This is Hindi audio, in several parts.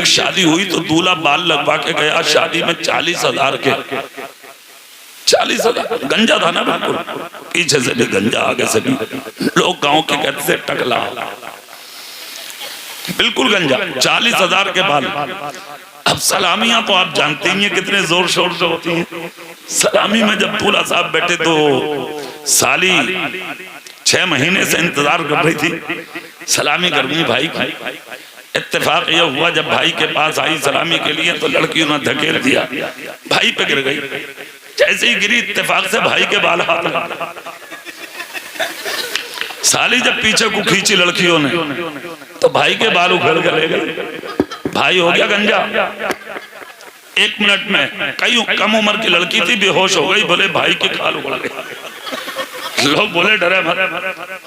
एक शादी हुई तो दूल्हा बाल लगवा के गया, शादी में 40,000 के 40,000 गंजा था ना, बिल्कुल पीछे से भी गंजा आगे से भी, लोग गांव के कहते थे टकला, बिल्कुल गंजा, 40,000 के बाल। अब सलामियां तो आप जानते ही हैं कितने जोर शोर से होती हैं। सलामी में जब दूल्हा साहब बैठे तो साली 6 महीने से इंतजार कर रही थी सलामी करनी भाई की। इत्तेफाक यह हुआ जब भाई के पास आई सलामी के लिए तो लड़कियों ने धकेल दिया, भाई पे गिर गई। जैसे ही गिरी इत्तेफाक से भाई के बाल हाथ लगा। साली जब पीछे को खींची लड़कियों ने तो भाई के बाल उखड़ के ले गए, भाई हो गया गंजा। 1 मिनट में कई कम उम्र की लड़की थी, बेहोश हो गई, बोले भाई के खाल उखड़ गए। लोग बोले डरे मत,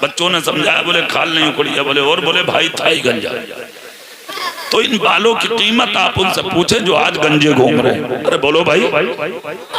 बच्चों ने समझाया, बोले खाल नहीं उखड़ी है, बोले और बोले भाई था ही गंजा। तो इन बालों की कीमत आप उनसे पूछें जो आज गंजे घूम रहे हैं। अरे बोलो भाई,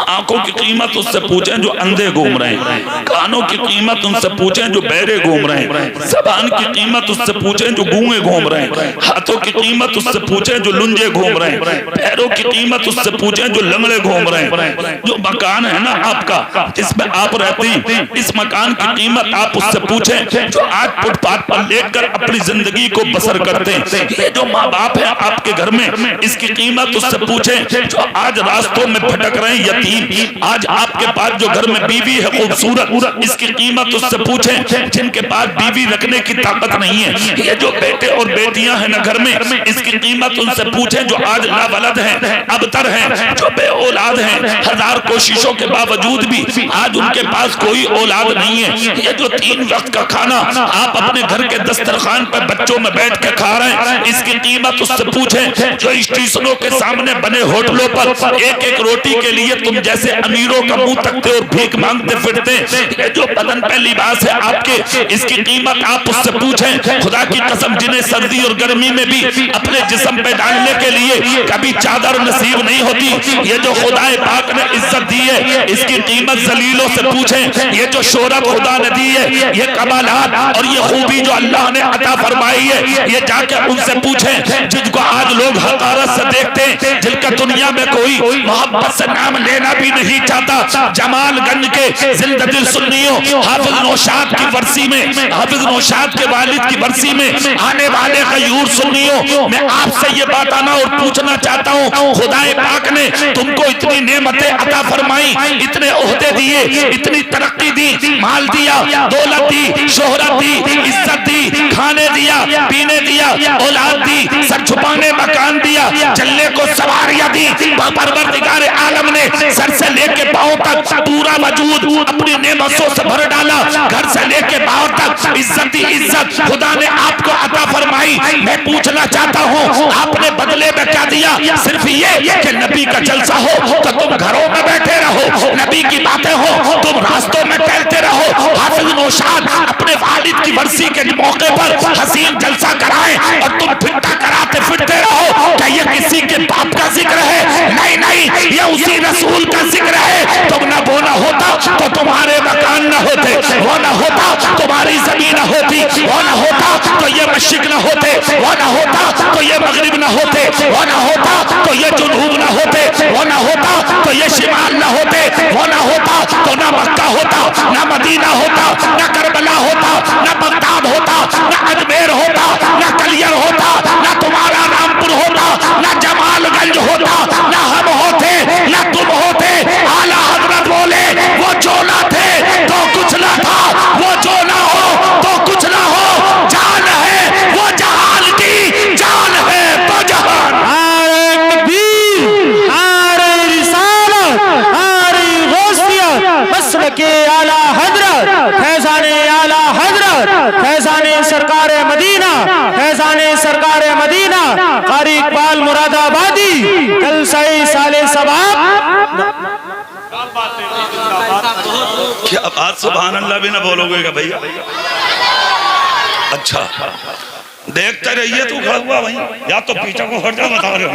आंखों की कीमत उससे पूछें जो अंधे घूम रहे हैं, कानों की कीमत उनसे पूछें जो बहरे घूम रहे हैं, ज़बान की कीमत उससे पूछें जो गूंगे घूम रहे हैं, हाथों की कीमत उससे पूछें जो लुंजे घूम रहे हैं, पैरों की कीमत उससे पूछें जो लंगड़े घूम रहे हैं। जो मकान है ना आपका जिसमें आप रहते हैं, इस मकान की कीमत आप उससे पूछें जो आज फुटपाथ पर लेटकर अपनी जिंदगी को बसर करते हैं। ये जो माँ बाप है आपके घर में, इसकी कीमत उससे पूछें जो आज रास्तों में भटक रहे हैं यतीम। आज आपके पास जो घर में बीवी है खूबसूरत, इसकी कीमत उससे पूछें जिनके पास बीवी रखने की ताकत नहीं है। ये जो बेटे और बेटियां हैं ना घर में, इसकी कीमत उनसे पूछें जो आज नावलद हैं, अबतर हैं, जो बे औलाद हैं। 1000 कोशिशों के बावजूद भी आज उनके पास कोई औलाद नहीं है। ये जो 3 वक्त का खाना आप अपने घर के दस्तरखान पर बच्चों में बैठ के खा रहे हैं, इसकी कीमत उससे पूछें जो स्टेशनों के सामने बने होटलों पर एक रोटी के लिए तुम जैसे अमीरों का मुंह तकते और भीख मांगते फिरते। ये जो बदन पे लिबास है आपके, इसकी कीमत आप उससे पूछें। खुदा की कसम, जिन्हें सर्दी और गर्मी में भी अपने जिस्म पे डालने के लिए कभी चादर नसीब नहीं होती, ये जो खुदाए पाक ने इज्जत दी है, इसकी कीमत जलीलों से पूछें। ये जो शोहरत खुदा ने दी है, ये कमालात और ये खूबी जो अल्लाह ने अता फरमाई है, ये जाके उनसे पूछें जिनको आज लोग हकारत से देखते हैं, जिनका दुनिया में कोई मोहब्बत से नाम लेना भी नहीं चाहता। जमालगंज के जिंदा दिल सुन्नियों, हाफिज नौशाद की वर्सी में, हाफिज नौशाद के वालिद की वर्सी में आने वाले गयूर सुन्नियों, मैं आपसे ये बताना और पूछना चाहता हूँ, खुदाए पाक ने तुमको इतनी नेमतें अता फरमाई, इतने ओहदे दिए, इतनी तरक्की दी, माल दिया, दौलत दी, शोहरत दी, इज्जत दी, खाने दिया, पीने दिया, औलाद दी, सर छुपाने मकान दिया, चलने को सवारियां दी। परवरदिगार आलम ने सर से लेके पांव तक पूरा वजूद अपनी नेमतों से भर डाला। घर से लेके पांव तक इज्जत ही इज्जत खुदा ने आपको अता फरमाई। मैं पूछना चाहता हूँ, आपने बदले में क्या दिया? सिर्फ ये कि नबी का जलसा हो तो तुम घरों में बैठे रहो, नबी की बातें हो तुम रास्तों में टहलते रहो। हाफिज नौशाद अपने वालिद की वर्सी के मौके पर हसीन जलसा कराए और तुम फिरता कराते फिरते रहो। क्या ये किसी के बाप का जिक्र है? नहीं नहीं, ये उसी रसूल का जिक्र है। तुम ना वो ना होता तो तुम्हारे मकान न होते, वो ना होता तुम्हारी जमीन न होती, वो ना होता तो ये मशरिक न होते, वो ना होता तो ये मगरिब न होते, वो ना होता तो ये जुनूब न होते, वो ना होता तो ये शिमाल न होते, वो ना होता तो ना मक्का होता, ना मदीना होता, ना करबला होता, ना बगदाद होता, ना अजमेर होता, ना कलियर होता, ना तुम्हारा रामपुर होता, ना जमालगंज होता, ना हम होते, ना तुम होते। आला हजरत बोले वो जो ना थे तो कुछ ना था, वो जो ना हो तो कुछ ना हो। जान है वो जहान की, जान है तो जहान। के आला हजरत फैजाने आला हजरत फैजाने सरकार मदीना, फैजाने सरकार मदीना, कारी इकबाल मुरादाबादी कल सही साले सबाब। क्या बात, सुभान अल्लाह भी ना बोलोगे क्या भैया? अच्छा देखते रहिए, तू खड़ा हुआ भाई, या तो पीछे को हट जा, बता रहे हो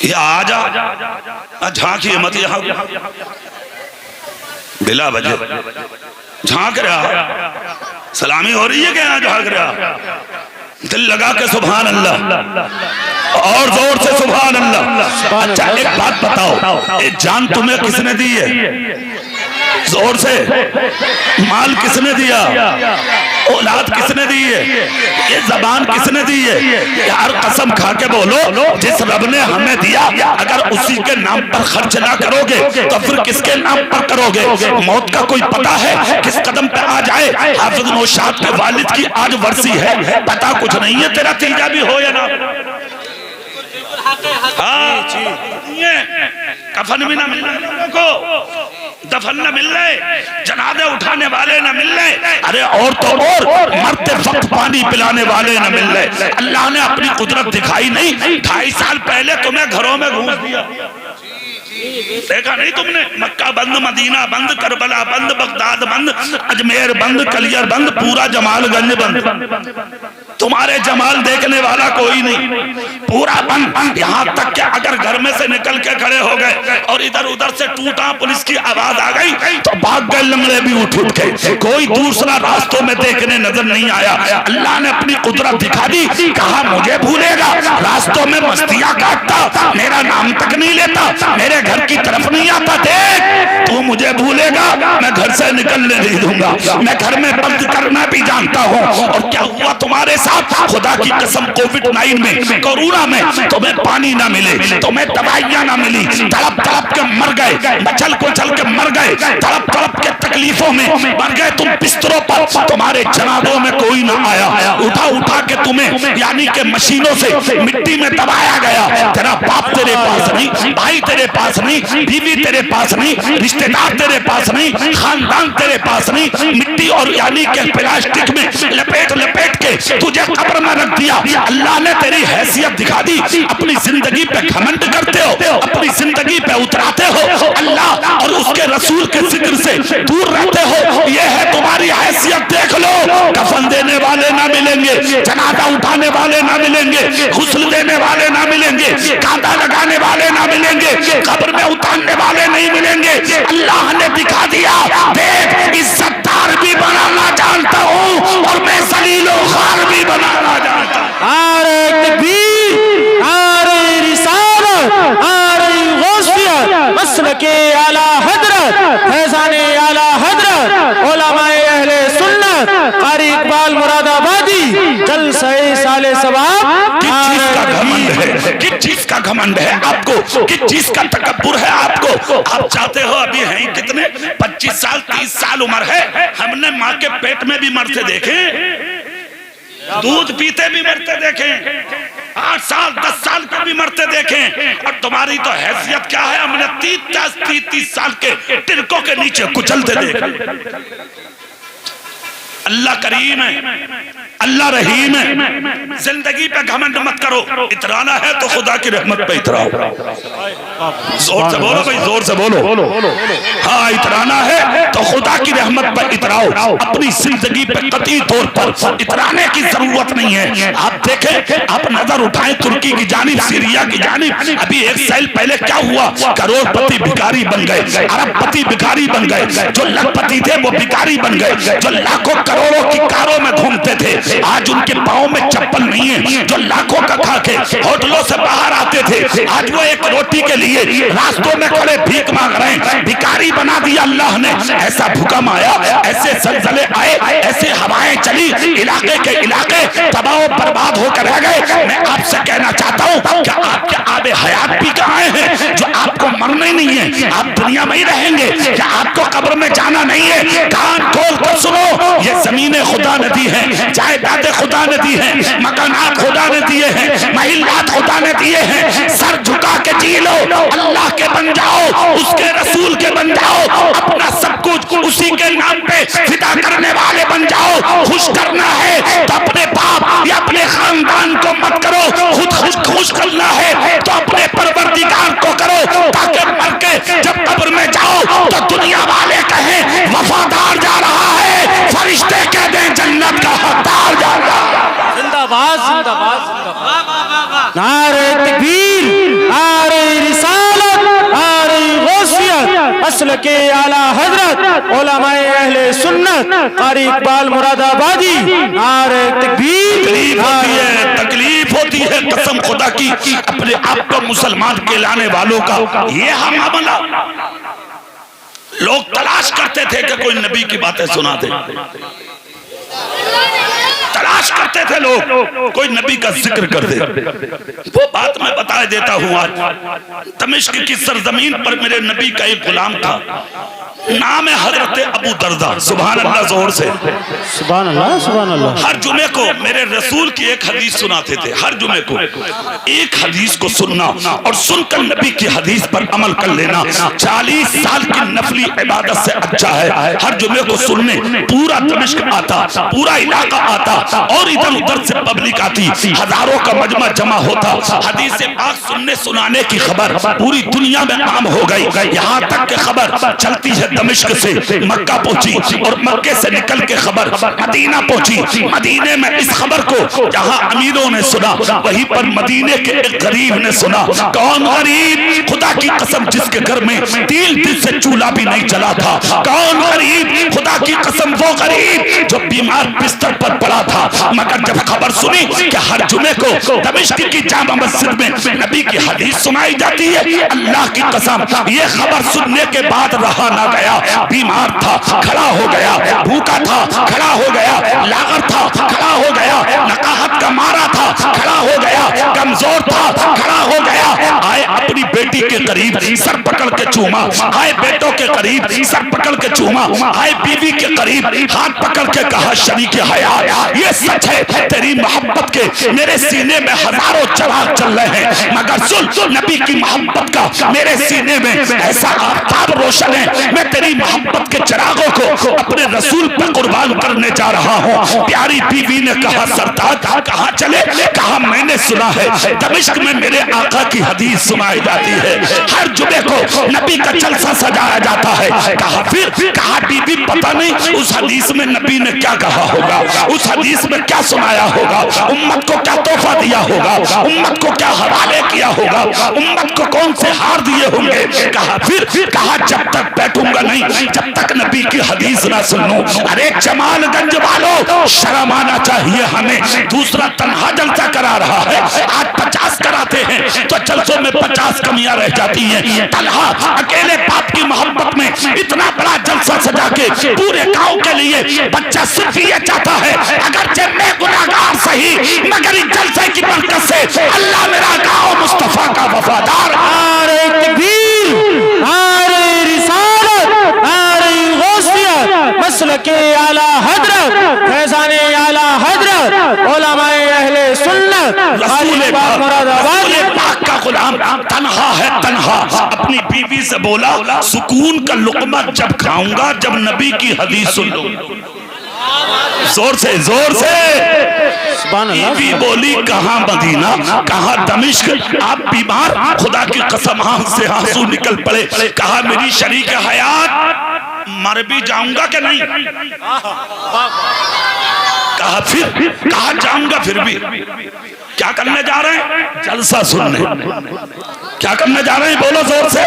ये आजा झांकी मत, यहाँ बिला बजे झांक रहा, सलामी हो रही है क्या? यहाँ झांक रहा, दिल लगा के सुभान अल्लाह और जोर से सुभान अल्लाह। अच्छा एक बात बताओ, ये जान तुम्हें किसने दी है? जोर से। माल किसने दिया? औलाद किसने दी है? ये जबान किसने दी है? यार कसम खा के बोलो, जिस रब ने हमें दिया अगर उसी के नाम पर खर्च ना करोगे तो फिर किसके नाम पर करोगे? मौत का कोई पता है किस कदम पे आ जाए? हाफिज नौशाद के वालिद की आज वर्सी है, पता कुछ नहीं है तेरा तीजा भी हो या ना। हाँ, कफन भी ना मिलना लोगों को, दफन न मिल रहे, जनाजे उठाने वाले न मिल रहे, अरे और तो और मरते वक्त पानी पिलाने वाले न मिल रहे। अल्लाह ने अपनी कुदरत दिखाई नहीं? 2.5 साल पहले तुम्हें घरों में घूस दिया, देखा नहीं तुमने? मक्का बंद, मदीना बंद, करबला बंद, बगदाद बंद, अजमेर बंद, कलियर बंद, पूरा जमालगंज बंद। तुम्हारे जमाल देखने वाला कोई नहीं, पूरा बंद। यहाँ तक कि अगर घर में से निकल के खड़े हो गए और इधर उधर से टूटा पुलिस की आवाज आ गई तो भाग गए लंगड़े भी उठ के, कोई दूसरा रास्तों में देखने नजर नहीं आया। अल्लाह ने अपनी कुदरत दिखा दी, कहा मुझे भूलेगा? रास्तों में मस्तियां काटता, मेरा नाम तक नहीं लेता, मेरे घर की तरफ नहीं आता, देख तू मुझे भूलेगा, मैं घर से निकलने नहीं दूंगा, मैं घर में बंद करना भी जानता हूँ। और क्या हुआ तुम्हारे साथ? खुदा की कसम कोविड-19 में, कोरोना में तुम्हें पानी ना मिले, तुम्हें दवाइयां ना मिली, तड़प तड़प के मर गए, मचल को चल के मर गए, तड़प तड़प के तकलीफों में मर गए तुम बिस्तरों पर, तुम्हारे जनाजों में कोई ना आया, उठा उठा के तुम्हें यानी के मशीनों से मिट्टी में दबाया गया। तेरा बाप तेरे पास नहीं, भाई तेरे पास नहीं, बीवी तेरे पास नहीं, रिश्तेदार तेरे पास नहीं, खानदान तेरे पास नहीं, मिट्टी और यानी के प्लास्टिक में लपेट लपेट के तुझे कब्र में रख दिया। अल्लाह ने तेरी हैसियत दिखा दी, अपनी जिंदगी पे घमंड करते हो, अपनी जिंदगी पे उतराते हो, अल्लाह और उसके रसूल के जिक्र से दूर रहते हो, ये है तुम्हारी हैसियत। देख लो, कफन देने वाले ना मिलेंगे, जनाजा उठाने वाले ना मिलेंगे, गुस्ल देने वाले ना मिलेंगे, कांटा लगाने वाले ना मिलेंगे, कब्र में उतारने वाले नहीं मिलेंगे। अल्लाह ने दिखा दिया, देख इज्जतदार भी बनाना जानता हूँ और मैं जलीलो खार भी बनाना जानता हूँ। नारे तकबीर, नारे रिसालत, नारे गौसियत, मसलके आला हजरत, फैज़ाने आला हजरत, उलमाए अहले सुन्नत, कारी इकबाल मुरादाबादी, जलसे साले सवाब। किस चीज का घमंड है? किस चीज का घमंड है आपको? किस चीज का तकब्बुर है आपको? आप चाहते हो अभी हैं कितने 25 साल 30 साल उम्र है, हमने माँ के पेट में भी मरते देखे, दूध पीते भी मरते देखें, 8 साल 10 साल के भी मरते देखें, और तुम्हारी तो हैसियत क्या है? हमने 30 साल के टिरकों के नीचे कुचलते देखे। अल्लाह करीम है, अल्लाह रहीम है। जिंदगी पे घमंड मत करो, इतराना है तो खुदा की रहमत पे इतराओ। जोर से बोलो भाई, जोर से बोलो। हाँ, इतराना है तो खुदा की रहमत पर इतराओ, अपनी जिंदगी पे कतई तौर पर इतराने की जरूरत नहीं है। आप देखें, आप नजर उठाएं तुर्की की जानिब, सीरिया की जानिब, अभी 1 साल पहले क्या हुआ? करोड़पति भिखारी बन गए, अरबपति भिखारी बन गए, जो लखपति थे वो भिखारी बन गए, जो लाखों करोड़ों की कारों में घूमते थे आज उनके पाँव में चप्पल नहीं है, जो लाखों का खा के होटलों से बाहर आते थे आज वो एक रोटी के लिए रास्तों में खड़े भीख मांग रहे हैं, भिखारी बना दिया अल्लाह ने। ऐसा भूकंप आया, ऐसे जलजले आए, ऐसे हवाएं चली, इलाके के इलाके तबाह बर्बाद होकर रह गए। मैं आपसे कहना चाहता हूँ कि आपके आबे हयात भी कहाँ हैं जो आपको मरना ही नहीं है, आप दुनिया में ही रहेंगे, क्या आपको कब्र में जाना नहीं है? कान खोल कर सुनो, ये जमीनें खुदा ने दी है, जायदादें खुदा ने दी है, मकानात खुदा ने दिए हैं, महिलात खुदा ने दिए हैं। सर झुका के जी लो, अल्लाह के बन जाओ, उसके रसूल के बन जाओ, अपना सब कुछ उसी के नाम पे फिदा करने वाले बन जाओ। खुश करना है तो अपने बाप या अपने खानदान को मत करो, खुद खुश करना है तो अपने परवरदिगार को करो, ताकि मर के जब कब्र में जाओ तो दुनिया वाले कहें वफादार जा रहा है, फरिश्ते कह दें जन्नत का हकदार जा रहा है। जिंदाबाद, जिंदाबाद, जिंदाबाद। नारे तकबीर, नारे रिसालत, नारे गौसियत, मसलके आला हजरत उलमाए अहले सुन्नत कारी इकबाल मुरादाबादी। नारे तकबीर। तकलीफ होती है कसम खुदा की अपने आप को मुसलमान कहलाने वालों का। ये हम मामला लोग तलाश करते थे कि कोई नबी की बातें सुना दे, तलाश करते थे लोग कोई नबी का जिक्र कर दे। वो बात मैं बता देता हूँ। आज दमिश्क की सरजमीन पर मेरे नबी का एक गुलाम था, नाम है हजरत अबू दरदा। सुभान अल्लाह, जोर से सुभान अल्लाह, सुभान अल्लाह। हर जुमे को मेरे रसूल की एक हदीस सुनाते थे। हर जुमे को एक हदीस को सुनना और सुनकर नबी की हदीस पर अमल कर लेना 40 साल की नफली इबादत से अच्छा है। हर जुमे को सुनने पूरा दमिश्क आता, पूरा इलाका आता और इधर उधर से पब्लिक आती, हजारों का मजमा जमा होता। हदीस पाक सुनने सुनाने की खबर पूरी दुनिया में आम हो गई। यहाँ तक कि खबर चलती है दमिश्क से मक्का पहुंची और मक्के से निकल के खबर मदीना पहुंची। मदीने में इस खबर को जहां अमीरों ने सुना, वहीं पर मदीने के एक गरीब ने सुना। कौन गरीब? खुदा की कसम जिसके घर में 3 दिन से चूल्हा भी नहीं जला था। कौन गरीब? खुदा की कसम वो गरीब जो बीमार बिस्तर पर पड़ा था। मगर जब खबर सुनी कि हर जुमे को दमिश्क की जामा मस्जिद में नबी की हदीस सुनाई जाती है, अल्लाह की कसम ये खबर सुनने के बाद रहा ना गया। बीमार था, खड़ा हो गया। भूखा था, खड़ा हो गया। लागर था, खड़ा हो गया। नकाहत का मारा था, खड़ा हो गया। कमजोर था, खड़ा हो गया। आए अपनी बेटी के करीब सर पकड़ के चूमा, आए बेटों के करीब सर पकड़ के चूमा, आए बीवी के करीब हाथ पकड़ के कहा शरीक हया, ये सच है तेरी मोहब्बत के मेरे सीने में हजारों चिराग चल रहे हैं, मगर सुन नबी की मोहब्बत का मेरे सीने में ऐसा आफताब रोशन है, मैं तेरी मोहब्बत के चिरागों को अपने रसूल पर कुर्बान करने जा रहा हूँ। प्यारी बीवी ने कहा सरताज कहाँ चले? कहा मैंने सुना है दमिश्क में मेरे आका की हदीस सुनाई जाती है, हर जुमे को नबी का जलसा सजाया जाता है। कहा फिर? कहा बीबी पता नहीं उस हदीस में नबी ने क्या कहा होगा, उस हदीस में क्या सुनाया होगा, उम्मत को क्या तोहफा दिया होगा, उम्मत को क्या हवाले किया होगा, उम्मत को कौन से हार दिए होंगे। कहा फिर? कहा जब तक बैठूंगा नहीं जब तक नबी की हदीस ना सुन लूं। अरे जमालगंज वालों, शर्म आना चाहिए हमें। दूसरा तन्हा जलसा करा रहा है, आज 50 कराते हैं तो जलसों में 50 कमियां रह जाती हैं। तन्हा अकेले बाप की मोहब्बत में इतना बड़ा जलसा सजा के पूरे गांव के लिए बच्चा सिर्फ ये चाहता है अगर मैं गुनाहगार सही मगर इस जलसे की बरकत से अल्लाह मेरा गांव मुस्तफा का वफादार। नारे तकबीर, नारे रिसालत, नारे गौसियत, मसलके आला हजरत, फैज़ाने आला हजरत, उलमाए अहले सुन्नत, रसूल पाक का गुलाम तन्हा है, तन्हा। अपनी बीवी से बोला सुकून का लुक़मा जब खाऊंगा जब नबी की हदीस सुन लूंगा। जोर से, जोर से। बीवी बोली कहाँ मदीना, कहाँ दमिश्क, आप बीमार? खुदा की कसम आंख से आंसू निकल पड़े। कहा मेरी शरीक हयात मर भी जाऊंगा कि नहीं? कहा फिर? कहा जाऊंगा फिर भी। क्या करने जा रहे हैं? जलसा सुनने। क्या करने जा रहे हैं? बोलो जोर से।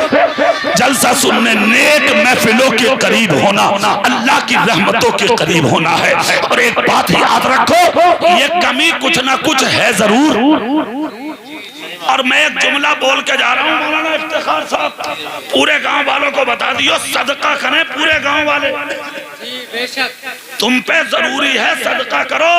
जलसा सुनने, नेक महफिलों के करीब होना, अल्लाह की रहमतों के करीब होना है। और एक बात याद रखो, ये कमी कुछ ना कुछ है जरूर। और मैं एक जुमला बोल के जा रहा हूँ मौलाना इफ्तिखार साहब, पूरे गांव वालों को बता दियो सदका करें पूरे गांव वाले। तुम पे जरूरी है सदका करो,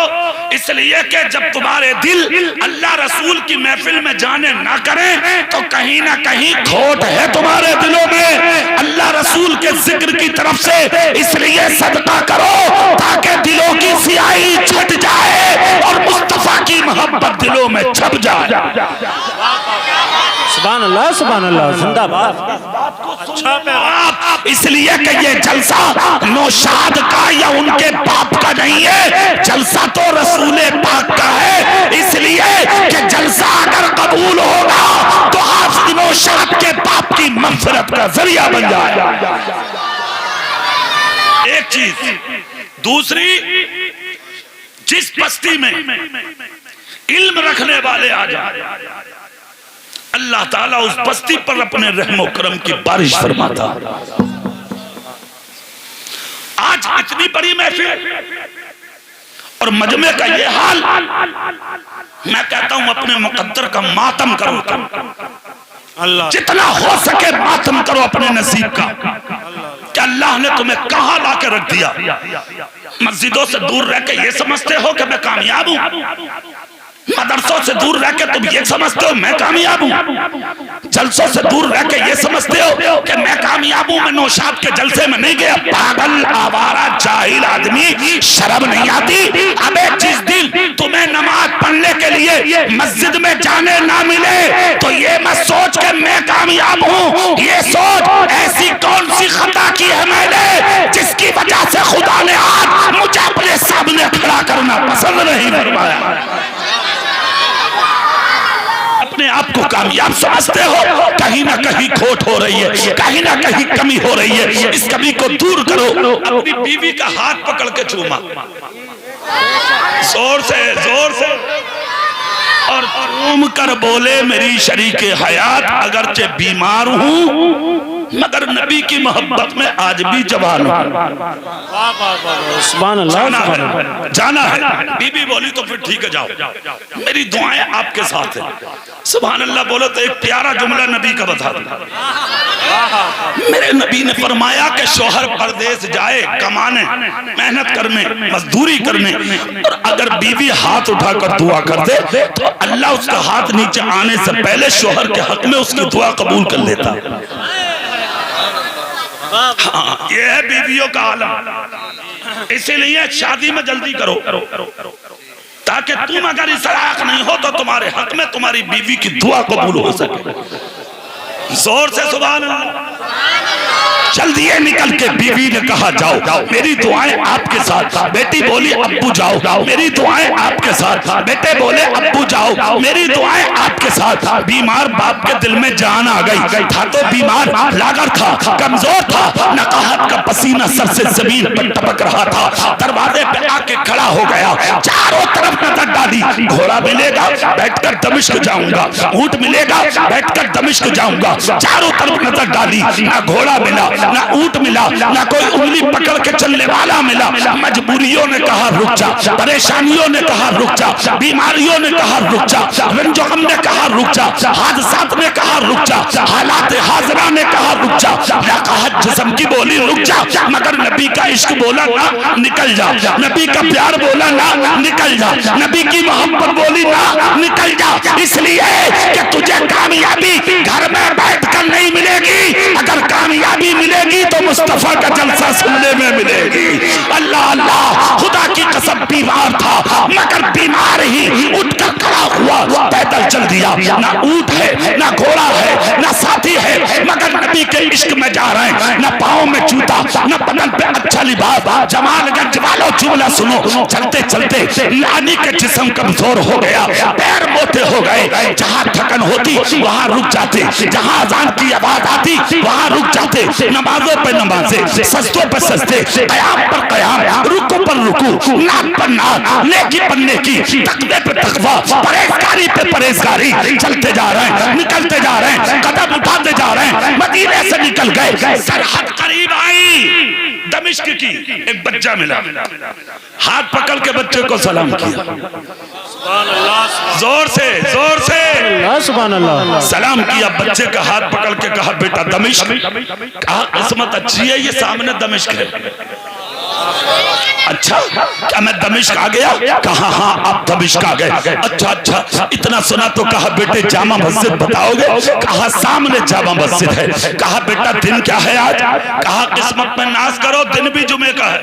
इसलिए कि जब तुम्हारे दिल अल्लाह रसूल की महफिल में जाने ना करें तो कहीं ना कहीं खोट है तुम्हारे दिलों में अल्लाह रसूल के जिक्र की तरफ से। इसलिए सदका करो ताकि दिलों की सियाही छट जाए और मुस्तफा की मोहब्बत दिलों में छप जाए। सुभान अल्लाह, सुभान अल्लाह, जिंदाबाद। इसलिए कि ये जलसा नौशाद का या उनके बाप का नहीं है, जलसा तो रसूल पाक का है। इसलिए कि जलसा अगर कबूल होगा तो हाफिज नौशाद के बाप की मग़फ़िरत का जरिया बन जाए। एक चीज। दूसरी, जिस बस्ती में इल्म रखने वाले आ जाए अल्लाह ताला उस बस्ती पर अपने रहमो करम की बारिश फरमाता। आज इतनी बड़ी महफिल और मजमे का ये हाल, मैं कहता हूं अपने मुकद्दर का मातम करो, अल्लाह जितना हो सके मातम करो अपने नसीब का कि अल्लाह ने तुम्हें कहां लाके रख दिया। मस्जिदों से दूर रह के ये समझते हो कि मैं कामयाब हूं, मदरसों से दूर रह के तुम ये समझते हो मैं कामयाब हूं, जलसों से दूर रह के ये समझते हो कि मैं कामयाब हूं, मैं नौशाद के जलसे में नहीं गया। पागल आवारा जाहिल आदमी, शर्म नहीं आती? अबे जिस दिन तुम्हें नमाज पढ़ने के लिए मस्जिद में जाने ना मिले तो ये मत सोच के मैं कामयाब हूं, ये सोच ऐसी कौन सी खता की है मैंने जिसकी वजह से खुदा ने आज मुझे अपने सामने खड़ा करना पसंद नहीं फरमाया। अपने आप को कामयाब समझते हो, कहीं ना कहीं खोट हो रही है, कहीं ना कहीं कमी हो रही है। इस कमी को दूर करो। अपनी बीवी का हाथ पकड़ के चूमा जोर से और चूम कर बोले मेरी शरीके हयात, अगरचे बीमार हूं मगर नबी की मोहब्बत में आज भी जवान हूं। सुभान अल्लाह, जाना है। बीबी बोली तो फिर ठीक है जाओ, मेरी दुआएं आपके साथ है। सुभान अल्लाह बोलो तो एक प्यारा जुमला नबी का बता दो। मेरे नबी ने फरमाया कि शौहर परदेश जाए कमाने, मेहनत करने, मजदूरी करने, और अगर बीवी हाथ उठाकर दुआ कर दे तो अल्लाह उसका हाथ नीचे आने से पहले शौहर के हक में उसकी दुआ कबूल कर लेता। हाँ, ये है बीवियों का आलम। इसीलिए शादी में जल्दी करो ताकि तुम अगर इस लायक नहीं हो तो तुम्हारे हक में तुम्हारी बीवी की दुआ कबूल हो सके। जोर से सुभान अल्लाह। जल्दी निकल के बीवी ने कहा जाओ मेरी दुआएं आपके साथ। बेटी बोली अब्बू जाओ मेरी दुआएं आपके साथ। बेटे बोले अब्बू जाओ मेरी दुआएं आपके साथ। बीमार बाप के दिल में जान आ गई। था तो बीमार, लागर था, कमजोर था, नकाहत का पसीना सर से जमीन पर टपक रहा था। दरवाजे पे आके खड़ा हो गया, चारों तरफ नजर डाली। घोड़ा मिलेगा बैठकर दमिश्क जाऊंगा, ऊंट मिलेगा बैठकर दमिश्क जाऊंगा। चारों तरफ नजर डाली, ना घोड़ा मिला, ना ऊंट मिला, ना कोई उंगली पकड़ के चलने वाला मिला। मजबूरियों ने कहा रुक जा, परेशानियों ने कहा रुक जा, बीमारियों ने कहा रुक जा, रंजो-गम ने कहा रुक जा, हादसात ने कहा रुक जा, हालात हाजरा ने कहा रुक जा। नकाहत जिस्म की बोली रुक जा, मगर नबी का इश्क बोला ना निकल जा, नबी का प्यार बोला ना निकल जा, नबी की मोहब्बत बोली ना निकल जा। इसलिए कि तुझे कामयाबी घर में बैठकर नहीं मिलेगी, अगर कामयाबी मिलेगी तो मुस्तफा का जलसा सुनने में मिलेगी। अल्लाह अल्लाह, खुदा की कसम बीमार था मगर बीमार ही उठकर खड़ा हुआ, पैदल चल दिया। ना ऊंट है, ना घोड़ा है, ना साथी है, मगर नबी के इश्क में जा रहे हैं। ना पाँव में जूता, ना बदन पे अच्छा लिबास। जमालगंज वालों जुमला सुनो, चलते चलते लानी के जिस्म कमजोर हो गया, पैर मोटे हो गए। जहाँ थकन होती वहाँ रुक जाते, जहाँ अजान की आवाज आती वहाँ रुक जाते। नमाजों पे नमाजें, सजदों पे सजदे, कयाम पर कयाम, रुकू पर रुकू, नाक पर नाक, नेकी पर नेकी, तकवे पे तकवा, परहेजगारी पे परहेजगारी। चलते जा रहे हैं, निकलते जा रहे हैं, कदम उठाते जा रहे हैं। मदीने से निकल गए, सरहद करीब आई दमिश्क की। एक बच्चा मिला, हाथ पकड़ के बच्चे को सलाम किया, जोर से सुभान अल्लाह सलाम किया। बच्चे का हाथ पकड़ के कहा बेटा दमिश्क। कहा किस्मत अच्छी है ये सामने दमिश्क है। अच्छा क्या मैं दमिश्क आ गया? कहा हाँ आप दमिश्क आ गए। अच्छा इतना सुना तो कहा बेटे जामा मस्जिद बताओगे? कहा सामने जामा मस्जिद है। कहा बेटा दिन क्या है आज? कहा किस्मत में नाज करो दिन भी जुमे का है।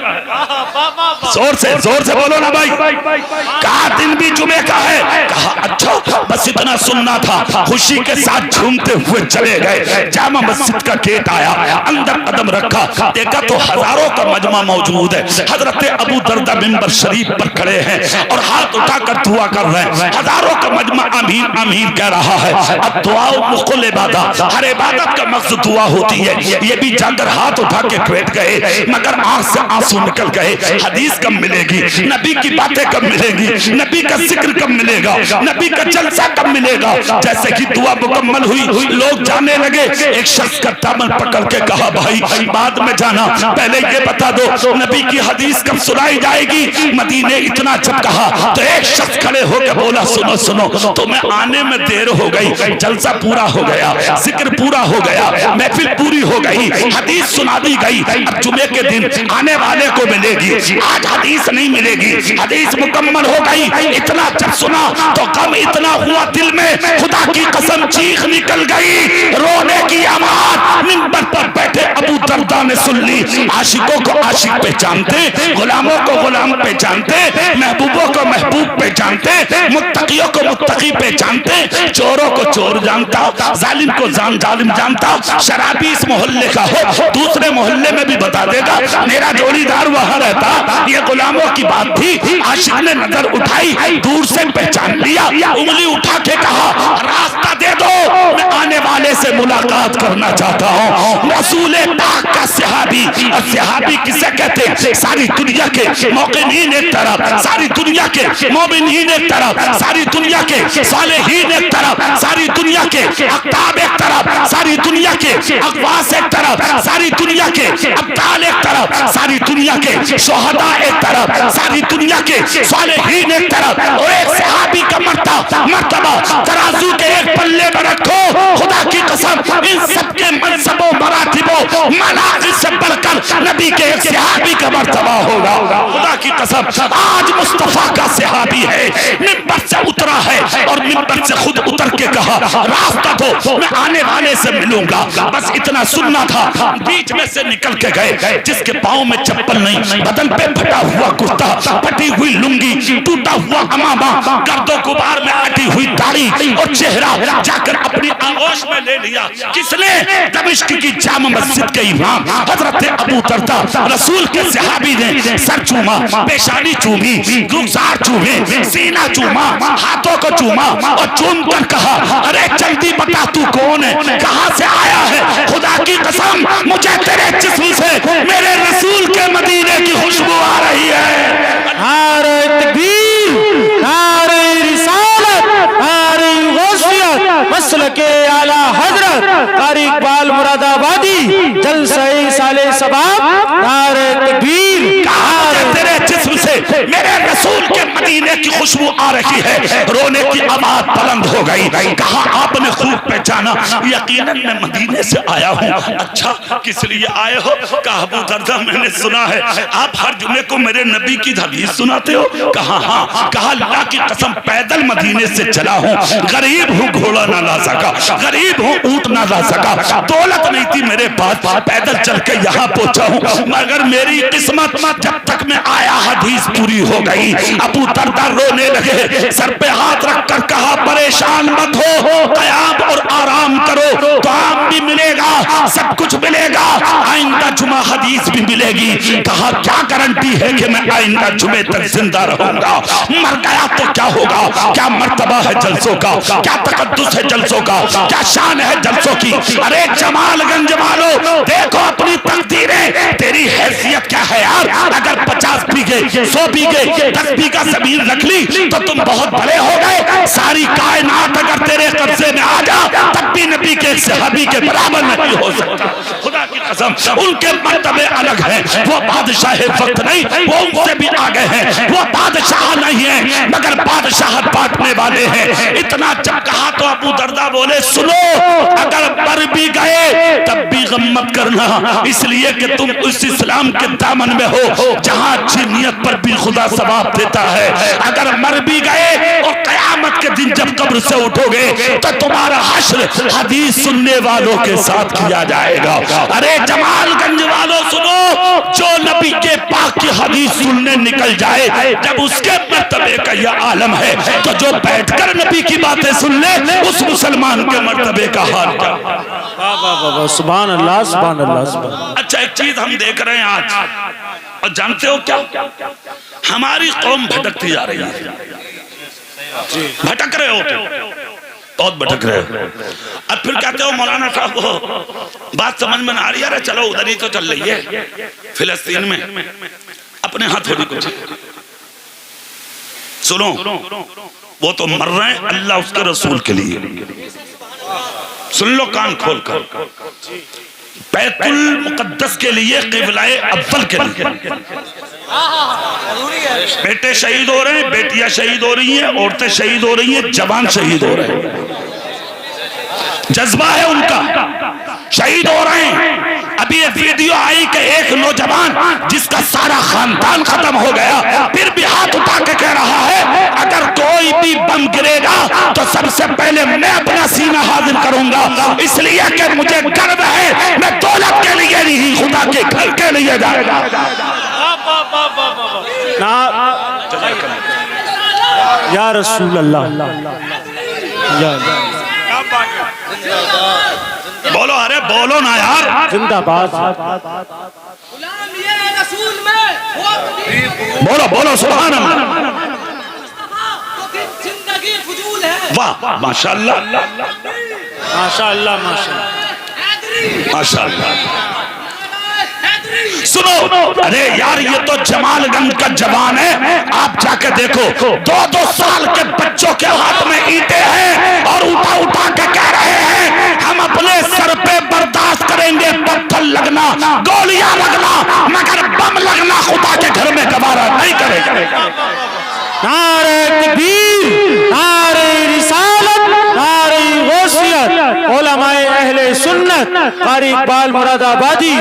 जोर से बोलो ना भाई। कहा दिन भी जुमे का है। कहा अच्छा बस इतना सुनना था। खुशी के साथ झूमते हुए चले गए। जामा मस्जिद का गेट आया, अंदर कदम रखा, देखा तो हजारों का मजमा मौजूद है। हजरत अबू दरदा मिंबर शरीफ पर खड़े हैं और हाथ उठाकर दुआ कर रहे हैं। हजारों का मजमा आमीन आमीन कह रहा है। अब दुआ मुकुल इबादत, हर इबादत का मकसद दुआ होती है। ये भी जाकर हाथ उठा के बैठ गए, मगर आंख से आंसू निकल गए। हदीस कब मिलेगी? नबी की बातें कब मिलेंगी? नबी का जिक्र कब मिलेगा? नबी का जलसा कब मिलेगा। जैसे कि दुआ मुकम्मल हुई, लोग जाने लगे, एक शख्स का दामन पकड़ के कहा, भाई बाद में जाना, पहले ये बता दो नबी की हदीस कब सुनाई जाएगी। मदीने इतना जब कहा तो एक शख्स खड़े होकर बोला, सुनो सुनो, तो मैं आने में देर हो गई, जलसा पूरा हो गया, जिक्र पूरा हो गया, महफिल पूरी हो गई, हदीस सुना दी गई। अब जुमे के दिन आने वाले को मिलेगी, आज हदीस नहीं मिलेगी, हदीस मुकम्मल हो गई। इतना जब सुना तो गम इतना हुआ दिल में, खुदा की कसम चीख निकल गई, रोने की आवाज मिंबर पर बैठे अबू दरदा ने सुन ली। आशिकों को आशिक पहचानते, गुलामों को गुलाम पहचानते, महबूबों को महबूब पहचानते, मुत्तकियों को मुत्तकी पहचानते, चोरों को चोर जानता, जालिम को जालिम जानता। शराबी इस मोहल्ले का हो, दूसरे मोहल्ले में भी बता देगा मेरा जोड़ीदार वहां रहता। ये गुलामों की बात थी। आशिक ने नजर उठाई, दूर से पहचान लिया, उंगली उठा के कहा, रास्ता दे दो, मैं आने वाले से मुलाकात करना चाहता हूँ। रसूल पाक का सहाबी, और सहाबी किसे कहते हैं? सारी दुनिया के मौक़िनीन एक तरफ, सारी दुनिया के मोमिनीन एक तरफ, सारी दुनिया के सालेहीन एक तरफ, सारी दुनिया के अक़ताब एक तरफ, सारी दुनिया के अक़वास एक तरफ, सारी दुनिया के अब्दाल एक तरफ, सारी दुनिया के शुहदा एक तरफ, सारी दुनिया के सालेहीन एक तरफ, और एक सहाबी का मर्तबा तराजू के एक पल्ले में रखो। खुदा की कसम इन सबके मनसबों मरातिबों मनाज़िल से बढ़कर नबी के एक सहाबी का मर्तबा होगा। खुदा की कसम आज मुस्तफा का सहाबी है, मिंबर से उतरा है और मिंबर से खुद उतर के कहा, रास्ता दो, मैं आने वाले से मिलूंगा। बस इतना सुनना था, बीच में से निकल के गए। जिसके पाँव में चप्पल नहीं, बदन पे फटा हुआ कुर्ता, फटी हुई लुंगी, टूटा हुआ अमामा, गर्दो गुबार में अटी हुई दाढ़ी और चेहरा जाकर अपनी आगोश में ले लिया। किसने? दमिश्क की जामा मस्जिद के इमाम हजरत अबू दरदा रसूल के सहाबी ने सर चूमा, पेशानी चूमी, रुखसार चूमे, सीना चूमा, हाथों को चूमा और चूम कर कहा, अरे जल्दी बता तू कौन है, कहां से आया है? खुदा की कसम मुझे तेरे जिस्म से मेरे रसूल के मदीने की खुशबू आ रही है। नारे तकबीर, नारे रिसालत, नारे गौसियत, मसलके आला हजरत कारी इकबाल मुरादाबादी जलसे साले सबाब। नारे तकबीर, तेरे जिस्म से मेरे रसूल के मदीने की खुशबू आ रही है। रोने की आवाज बुलंद हो गई। कहा आपने खूब पहचाना, यकीनन मैं मदीने से आया हूँ। अच्छा किस लिए आए हो? कहा अबू दरदा मैंने सुना है आप हर जुमे को मेरे नबी की हदीस सुनाते हो। कहा हाँ। कहा अल्लाह की कसम पैदल मदीने से चला हूँ, गरीब हूँ, घोड़ा ना ला सका, गरीब हूँ, ऊंट ना ला सका, दौलत नहीं थी मेरे पास, पैदल चल के यहाँ पहुंचा हूँ, मगर मेरी किस्मत जब तक मैं आया हदीस पूरी हो गई। अबू दरदा रोने लगे, सर पे हाथ रखकर कहा परेशान मत हो, क़याम और आराम करो, काम भी मिलेगा, सब कुछ मिलेगा, आइंदा जुमा हदीस भी मिलेगी। कहा क्या गारंटी है कि मैं आइंदा जुमे तक जिंदा रहूंगा? मर गया तो क्या होगा? क्या मर्तबा है जलसों का, क्या तकद्दुस है जलसों का, क्या शान है जलसों की? अरे जमालगंज वालों देखो अपनी तकदीरें, तेरी हैसियत क्या है यार? अगर 50 बीघे 100 बीघे 10 बीघा जमीन रख ली तो तुम बहुत बड़े हो गए। सारी कायनात अगर तेरे कब्जे में आ जा तब भी नबी के सहाबी के बराबर नहीं हो सकता। खुदा की कसम उनके मर्तबे अलग हैं। वो बादशाह वक्त नहीं, वो उनसे भी आगे हैं। वो बादशाह नहीं है मगर बादशाह बांटने वाले हैं। इतना जब कहा तो अबू दरदा बोले सुनो, अगर मर भी गए तब भी गम मत करना, इसलिए कि तुम उस इस्लाम के दामन में हो जहां अच्छी नियत पर भी खुदा सवाब देता है। अगर मर भी गए और कयामत के दिन जब कब्र से उठोगे तो तुम्हारा हश्र हदीस सुनने वालों के साथ किया जाएगा। अरे जमालगंज वालों सुनो, जो नबी के पाक की हदीस सुनने निकल जाए जब उसके मर्तबे का यह आलम है, तो जो बैठकर नबी की बातें सुन ले उस मुसलमान के मर्तबे का हाल क्या? सुभान अल्लाह, सुभान अल्लाह, सुभान। अच्छा एक चीज हम देख रहे हैं आज, और जानते हो क्या? हमारी कौम भटकती जा रही है। भटक रहे हो, बहुत भटक रहे हो। अब फिर कहते हो मौलाना साहब को बात समझ में ना आ रही है, चलो उधर ही तो चल रही है फिलिस्तीन में, अपने हाथ थोड़ी कुछ सुनो। वो तो मर रहे हैं अल्लाह उसके रसूल के लिए। सुन लो कान खोल कर, बैतुल मुकद्दस के लिए, क़िबलाए अव्वल के लिए। बेटे शहीद हो रहे हैं, बेटियां शहीद हो रही हैं, औरतें शहीद हो रही हैं, जवान शहीद हो रहे हैं। जज्बा है उनका, शहीद हो रहे हैं। अभी एक वीडियो आई कि एक नौजवान जिसका सारा खानदान खत्म हो गया फिर भी हाथ उठा के कह रहा है अगर कोई भी बम गिरेगा तो सबसे पहले मैं अपना सीना हाजिर करूंगा, इसलिए कि मुझे गर्व है मैं दौलत के लिए नहीं खुदा के घर के लिए जाएगा। या रसूल अल्लाह, बोलो, अरे बोलो ना यार, जिंदाबाद। बोलो बोलो सुभान अल्लाह। वाह माशाअल्लाह, माशाअल्लाह, माशाअल्लाह। सुनो, अरे यार ये तो जमालगंज का जवान है, आप जाके देखो 2-2 साल के बच्चों के हाथ में ईंटें हैं और उठा उठा के कह रहे हैं हम अपने सर पे बर्दाश्त करेंगे पत्थर लगना, गोलियां लगना, मगर बम लगना खुदा के घर में गवारा नहीं करेगा। नारे तकबीर, नारे रिसालत, नारे गौसियत, उलमाए अहले सुन्नत, कारी इकबाल मुरादाबादी,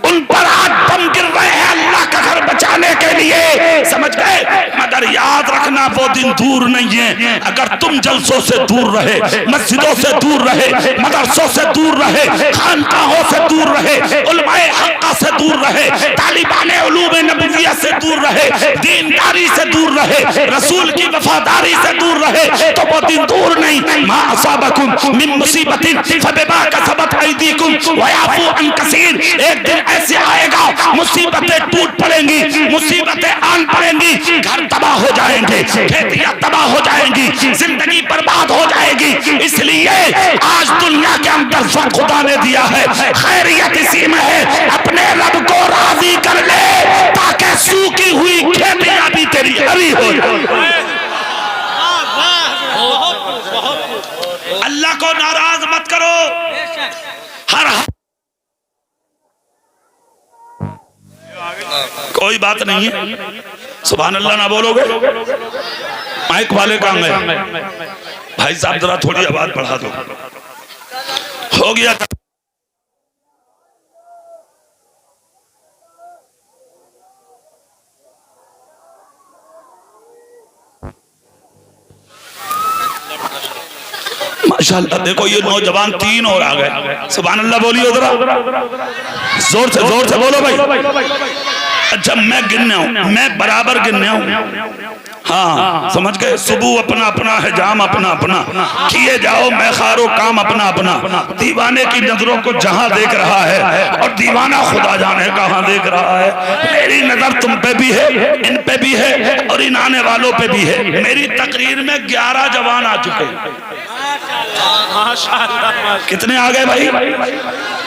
उन पर आज बम गिर रहे हैं अल्लाह का घर बचाने के लिए, समझ गए। मगर याद रखना वो दिन दूर नहीं है, अगर तुम जलसों से दूर रहे, मस्जिदों से दूर रहे, मदरसों से दूर रहे, खानकाहों से दूर रहे, उलमाए हक्का से दूर रहे, तालिबाने उलूम नबविया से दूर रहे, दीनदारी से दूर रहे, रसूल की वफादारी से दूर रहे, तो वो दिन दूर नहीं। मा असाबकुम मिन मुसीबतिन फबिमा कसबत ऐदीकुम व याफू अन कसीर, एक दिन ऐसे आएगा मुसीबतें टूट पड़ेंगी, मुसीबतें आन पड़ेंगी, घर तबाह हो जाएंगे, खेतियां तबाह हो जाएंगी, जिंदगी बर्बाद हो जाएगी। इसलिए आज दुनिया के अंदर जो खुदा ने दिया है खैरियत इसी में है, अपने रब को राजी कर ले ताकि सूखी हुई खेतियां भी तेरी हरी हो जाए। अल्लाह को नाराज मत करो। हर कोई बात नहीं है, सुभान अल्लाह ना बोलोगे, माइक वाले काम है। भाई साहब जरा थोड़ी आवाज बढ़ा दो, हो गया। माशाअल्लाह, देखो ये नौजवान 3 और आ गए, सुभान अल्लाह बोलिए जरा, जोर से बोलो भाई। अच्छा मैं गिनने हूं, मैं बराबर गिनने हूं, हाँ समझ गए। सुबह अपना अपना है, जाम अपना अपना, किए जाओ मैं खारो काम अपना अपना। दीवाने की नजरों को जहां देख रहा है और दीवाना खुदा जाने कहां देख रहा है। मेरी नजर तुम पे भी है, इन पे भी है और इन आने वालों पे भी है। मेरी तकरीर में 11 जवान आ चुके हैं। कितने आ गए भाई?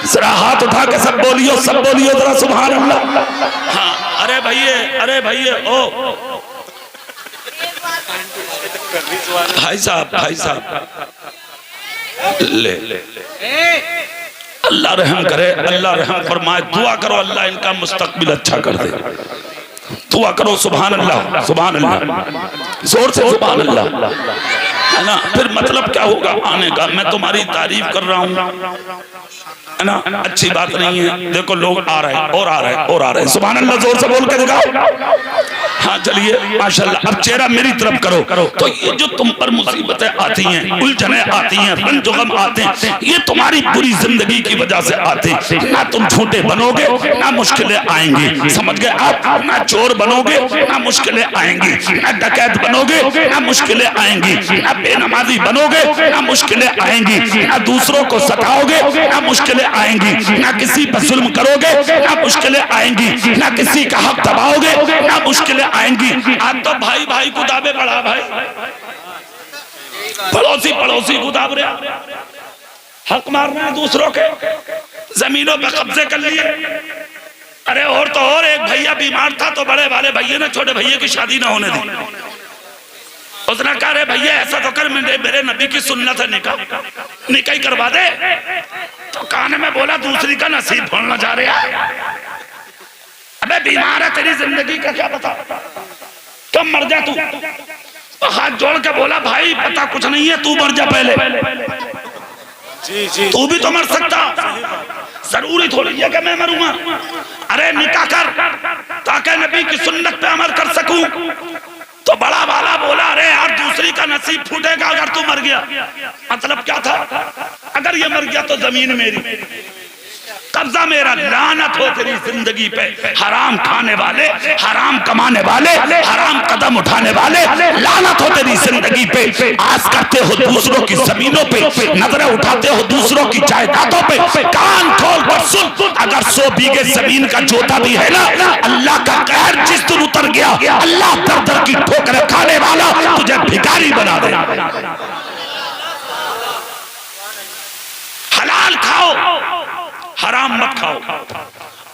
जरा हाथ उठा के सब बोलियो जरा सुभान अल्लाह। हाँ अरे भैया ओ भाई साहब ले अल्लाह रहम करे, अल्लाह रहम फरमाए। दुआ करो अल्लाह इनका मुस्तकबिल अच्छा कर दे, दुआ करो सुभान अल्लाह, सुभान अल्लाह, जोर से सुभान अल्लाह, है ना। फिर मतलब क्या होगा आने का, मैं तुम्हारी तारीफ कर रहा हूँ, है ना, अच्छी बात नहीं है। देखो लोग आ रहे हैं और आ रहे हैं और आ रहे हैं, सुभान अल्लाह जोर से बोल के दिखाओ। हाँ चलिए माशाल्लाह, अब चेहरा मेरी तरफ करो। तो ये जो तुम पर मुसीबतें आती हैं, उलझने आती हैं, रंज गम आते हैं, ये तुम्हारी पूरी जिंदगी की वजह से आते हैं। ना तुम छोटे बनोगे ना मुश्किलें आएंगी, समझ गए आप। ना चोर बनोगे ना मुश्किलें आएंगी, ना डकैत बनोगे ना मुश्किलें आएंगी, ना बेनमाजी बनोगे ना मुश्किलें आएंगी, ना दूसरों को सताओगे ना मुश्किलें आएंगी, ना किसी पर जुल्म करोगे ना मुश्किलें आएंगी, ना किसी का हक दबाओगे ना मुश्किलें आएंगी। आज तो भाई भाई को दावे पड़ा, भाई पड़ोसी को दाब रहे, हक मारना है दूसरों के, जमीनों पे कब्जे कर लिए। अरे और तो और एक भैया बीमार था तो बड़े वाले भैया ने छोटे भैया की शादी ना होने दी, उसने कहा रे भैया ऐसा तो कर, मेरे नबी की सुन्नत है, निकाह ही करवा दे। तो कान में बोला दूसरी का नसीब खोलना जा रहा है। अबे बीमार है, तेरी जिंदगी का क्या पता, कब मर जा तू। तो हाथ जोड़ के बोला भाई पता कुछ नहीं है, तू मर जा पहले। तू भी तो मर सकता, जरूरी थोड़ी है कि मैं मरूंगा। अरे निकाह कर ताकि नबी की सुन्नत पे अमल कर सकूं। तो बड़ा वाला बोला अरे यार दूसरी का नसीब फूटेगा अगर तू मर गया। मतलब क्या था, अगर ये मर गया तो जमीन मेरी, कब्जा मेरा। लानत हो तेरी जिंदगी पे, हराम खाने वाले, हराम कमाने वाले, हराम कदम उठाने वाले, लानत हो तेरी जिंदगी पे। आस करते हो दूसरों की जमीनों पे, नजरें उठाते हो दूसरों की जायदादों पे। कान खोल कर सुन, अगर 100 बीघे जमीन का जोता भी है ना, अल्लाह का कहर जिस दिन उतर गया, अल्लाह दर दर की ठोकरें खाने वाला तुझे भिखारी बना दे। हलाल खाओ, हराम मत खाओ।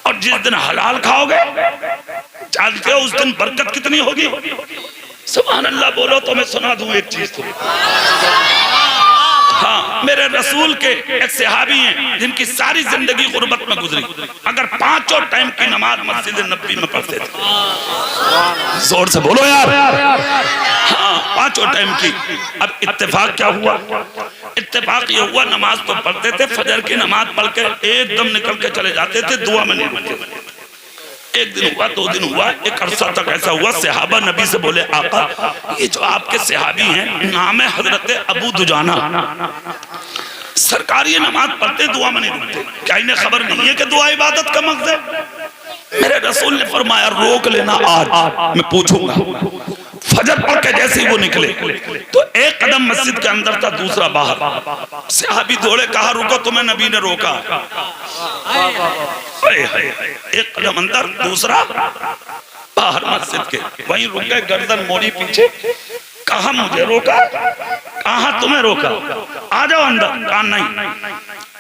और जिस दिन हलाल खाओगे जानते हो उस दिन बरकत कितनी होगी। सुभान अल्लाह बोलो तो मैं सुना दूं एक चीज तो। हाँ, मेरे रसूल के एक सहाबी हैं जिनकी सारी जिंदगी गुर्बत में गुजरी, अगर 5 टाइम की नमाज मस्जिद नबी में पढ़ते थे। जोर से बोलो यार। हाँ, 5 टाइम की। अब इत्तेफाक क्या हुआ, इत्तेफाक ये हुआ नमाज तो पढ़ते थे, फजर की नमाज पढ़ के एकदम निकल के चले जाते थे, दुआ में नहीं रुकते। एक दिन हुआ, 2 दिन हुआ, एक अरसा तक ऐसा हुआ। सहाबा नबी से बोले आका ये जो आपके सहाबी हैं नाम है हजरत अबू दुजाना, सरकारी नमाज पढ़ते दुआ में नहीं रुकते, क्या इन्हें खबर नहीं है कि दुआ इबादत का मकसद है। मेरे रसूल ने फरमाया रोक लेना, आज मैं पूछूंगा। फजर पढ़ के जैसे ही वो निकले तो एक कदम मस्जिद के अंदर था, दूसरा बाहर। सहाबी दौड़े, कहा रुको, तुम्हें नबी ने रोका। एक कदम अंदर, दूसरा बाहर मस्जिद के, वहीं रुक गए, गर्दन मोड़ी पीछे। कहा मुझे रोका, कहा तुम्हें रोका, आ जाओ अंदर। कहा नहीं,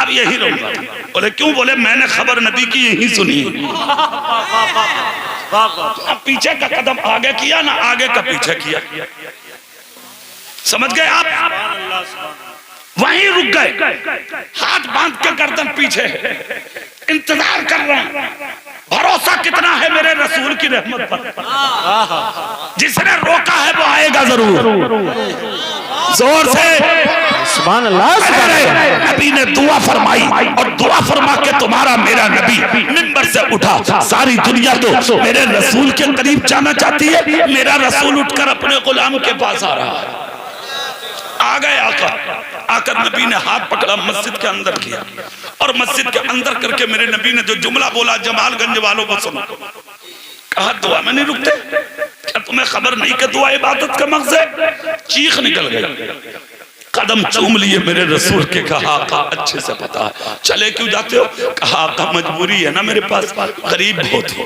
अब यही रहूंगा। बोले क्यों? बोले मैंने खबर नबी की यही सुनी। अब पीछे का कदम आगे किया ना आगे का पीछे किया, समझ गए आप? वहीं रुक गए, हाथ बांध के गर्दन पीछे है, इंतजार कर रहे हैं। भरोसा कितना है मेरे रसूल की रहमत पर, जिसने रोका है वो आएगा जरूर। जोर से सुभान अल्लाह। नबी ने दुआ फरमाई और दुआ फरमा के तुम्हारा मेरा नबी मिंबर से उठा। सारी दुनिया तो मेरे रसूल के करीब जाना चाहती है, मेरा रसूल उठकर अपने गुलाम के पास आ रहा है। आ गए आका, आकर नबी ने हाथ पकड़ा, मस्जिद के अंदर किया और मस्जिद के अंदर करके मेरे नबी ने जो जुमला बोला, जमालगंज वालों को सुनो। कहा दुआ में नहीं रुकते, क्या तुम्हें खबर नहीं कि दुआ इबादत का मकसद? चीख निकल गई, कदम चूम लिए मेरे रसूल के। कहा आका अच्छे से पता है, चले क्यों जाते हो? कहा आका मजबूरी है ना मेरे पास, गरीब बहुत हो।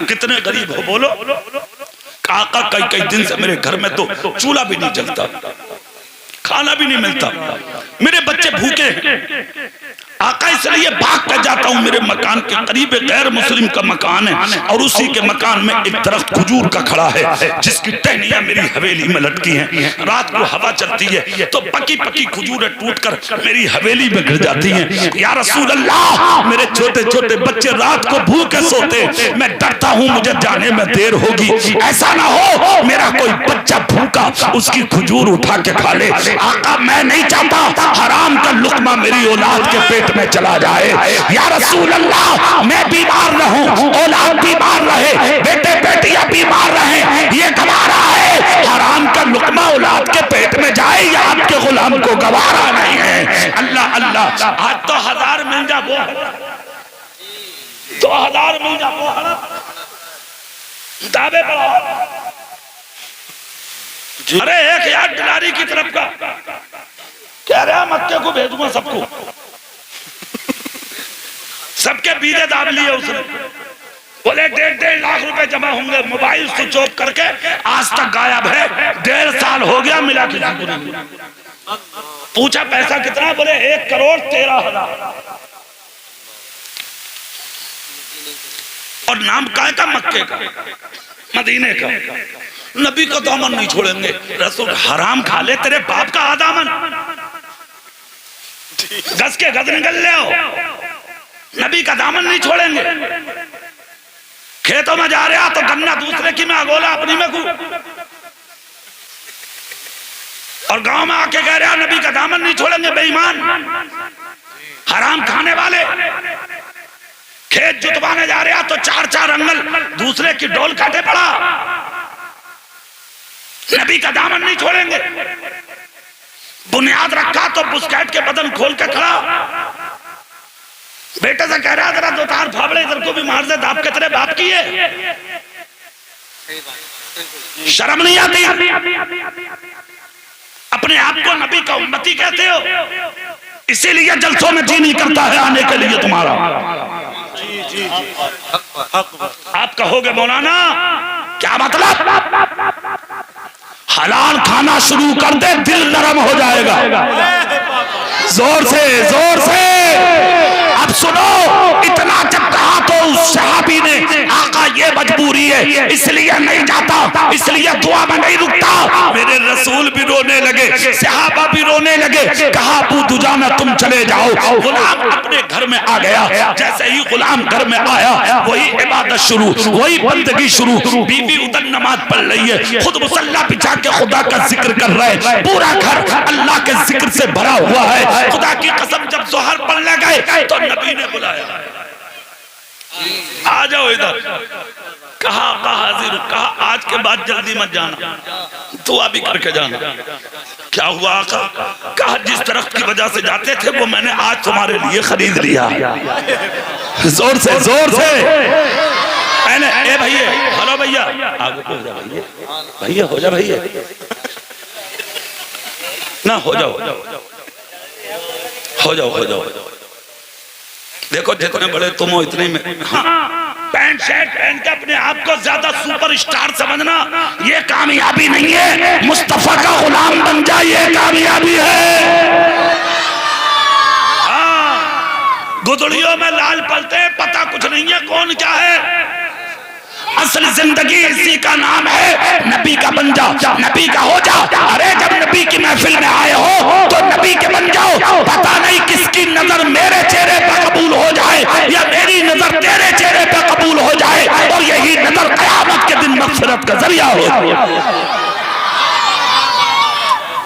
कितने गरीब हो बोलो? काका कई दिन से मेरे घर में तो चूल्हा भी नहीं जलता, खाना भी नहीं मिलता, मेरे बच्चे भूखे हैं। आका इसलिए भाग कर जाता हूँ, मेरे मकान के करीब गैर मुस्लिम का मकान है और उसी के मकान में एक दरख्त खजूर का खड़ा है जिसकी टहनियां मेरी हवेली में लटकी हैं। रात को हवा चलती है तो पकी पकी खजूरें टूटकर मेरी हवेली में गिर जाती हैं। या रसूल अल्लाह, मेरे छोटे छोटे बच्चे रात को भूखे सोते, मैं डरता हूँ मुझे जाने में देर होगी, ऐसा ना हो मेरा कोई बच्चा भूखा उसकी खजूर उठा के खा ले। आका मैं नहीं चाहता हराम का लुकमा मेरी औलाद के पेट में चला जाए। या रसूल अल्लाह, मैं बीमार रहूं, औलाद बीमार रहे, बेटे बेटियां बीमार रहे, ये गवारा है। हराम का लुकमा औलाद के पेट में जाए, या आपके गुलाम को गवारा नहीं है। अल्लाह अल्लाह, आज तो 1000 मिल जा वो, 2000 मिल जा वो, दावे बढ़ाओ। अरे 1000 दिलारी की तरफ का कह रहा मक्के को भेजूंगा सबको, सबके बीजे दाब लिए उसने। बोले 1.5 लाख रुपए जमा होंगे। मोबाइल स्विच ऑफ करके आज तक गायब है, 1.5 साल हो गया, मिला किसी को नहीं। पूछा पैसा कितना? बोले 1,13,000। और नाम काय का? मक्के का, मदीने का। नबी का दामन नहीं छोड़ेंगे। रसूल हराम खा ले, तेरे बाप का आदामन गज के गज निकल ले आओ, नबी का दामन नहीं छोड़ेंगे। खेतों में जा रहा तो गन्ना दूसरे की में अगोला अपनी में को, और गांव में आके कह रहा नबी का दामन नहीं छोड़ेंगे। बेईमान, हराम खाने वाले। खेत जुतवाने जा रहा तो 4-4 अंगल दूसरे की डोल काटे पड़ा। नबी का दामन नहीं छोड़ेंगे। बुनियाद रखा तो बुस्कैट के बदन खोल के खड़ा। बेटे से कह रहा जरा 2-4 फावड़े इधर को भी मार दे, दाप के तेरे बाप की है। शर्म नहीं आती? अपने आप को नबी का उम्मती कहते हो, इसीलिए जलसों में जी नहीं करता है आने के लिए तुम्हारा। आप कहोगे मौलाना क्या मतलब? हलाल खाना शुरू कर दे, दिल नरम हो जाएगा। जोर से, जोर से अब सुनो। इतना जब कहा तो उस सहाबी ने, आका ये मजबूरी है इसलिए नहीं जाता, इसलिए दुआ में नहीं रुकता। मेरे रसूल भी रोने लगे, सहाबा भी रोने लगे। कहा अबू दुजाना तुम चले जाओ। गुलाम अपने घर में आ गया। जैसे ही गुलाम घर में आया, वही इबादत शुरू, वही बंदगी शुरू। बीवी उधर नमाज पढ़ रही है, खुद मुसल्ला बिछा के खुदा का जिक्र कर रहे। पूरा घर अल्लाह के जिक्र से भरा हुआ है। खुदा की कसम जब जोहर पढ़ने गए तो नबी ने बुलाया, आ जाओ इधर। कहा हाजिर, कहा आज के बाद जल्दी मत जाना, दुआ भी करके जाना। क्या हुआ आका? कहा जिस दरख्त की वजह से जाते थे वो मैंने आज तुम्हारे लिए खरीद लिया। जोर से, जोर से। ए भैया, हेलो भैया, आगे हो जा भैया, भैया हो जा भैया, ना हो जाओ, हो जाओ, हो जाओ। देखो जितने बड़े तुम हो इतने में। हाँ, पैंट शर्ट पहन के अपने आप को ज्यादा सुपरस्टार समझना ये कामयाबी नहीं है। मुस्तफा का गुलाम बन जाए, ये कामयाबी है। हाँ, गुदड़ियों में लाल पलते, पता कुछ नहीं है कौन क्या है। असल जिंदगी इसी का नाम है, नबी का बन जाओ, नबी का हो जाओ। अरे जब नबी की महफिल में आए हो तो नबी के बन जाओ। पता नहीं किसकी नजर मेरे चेहरे पर कबूल हो जाए या मेरी नजर तेरे चेहरे पर कबूल हो जाए, और यही नजर क़यामत के दिन मग़फ़िरत का जरिया हो।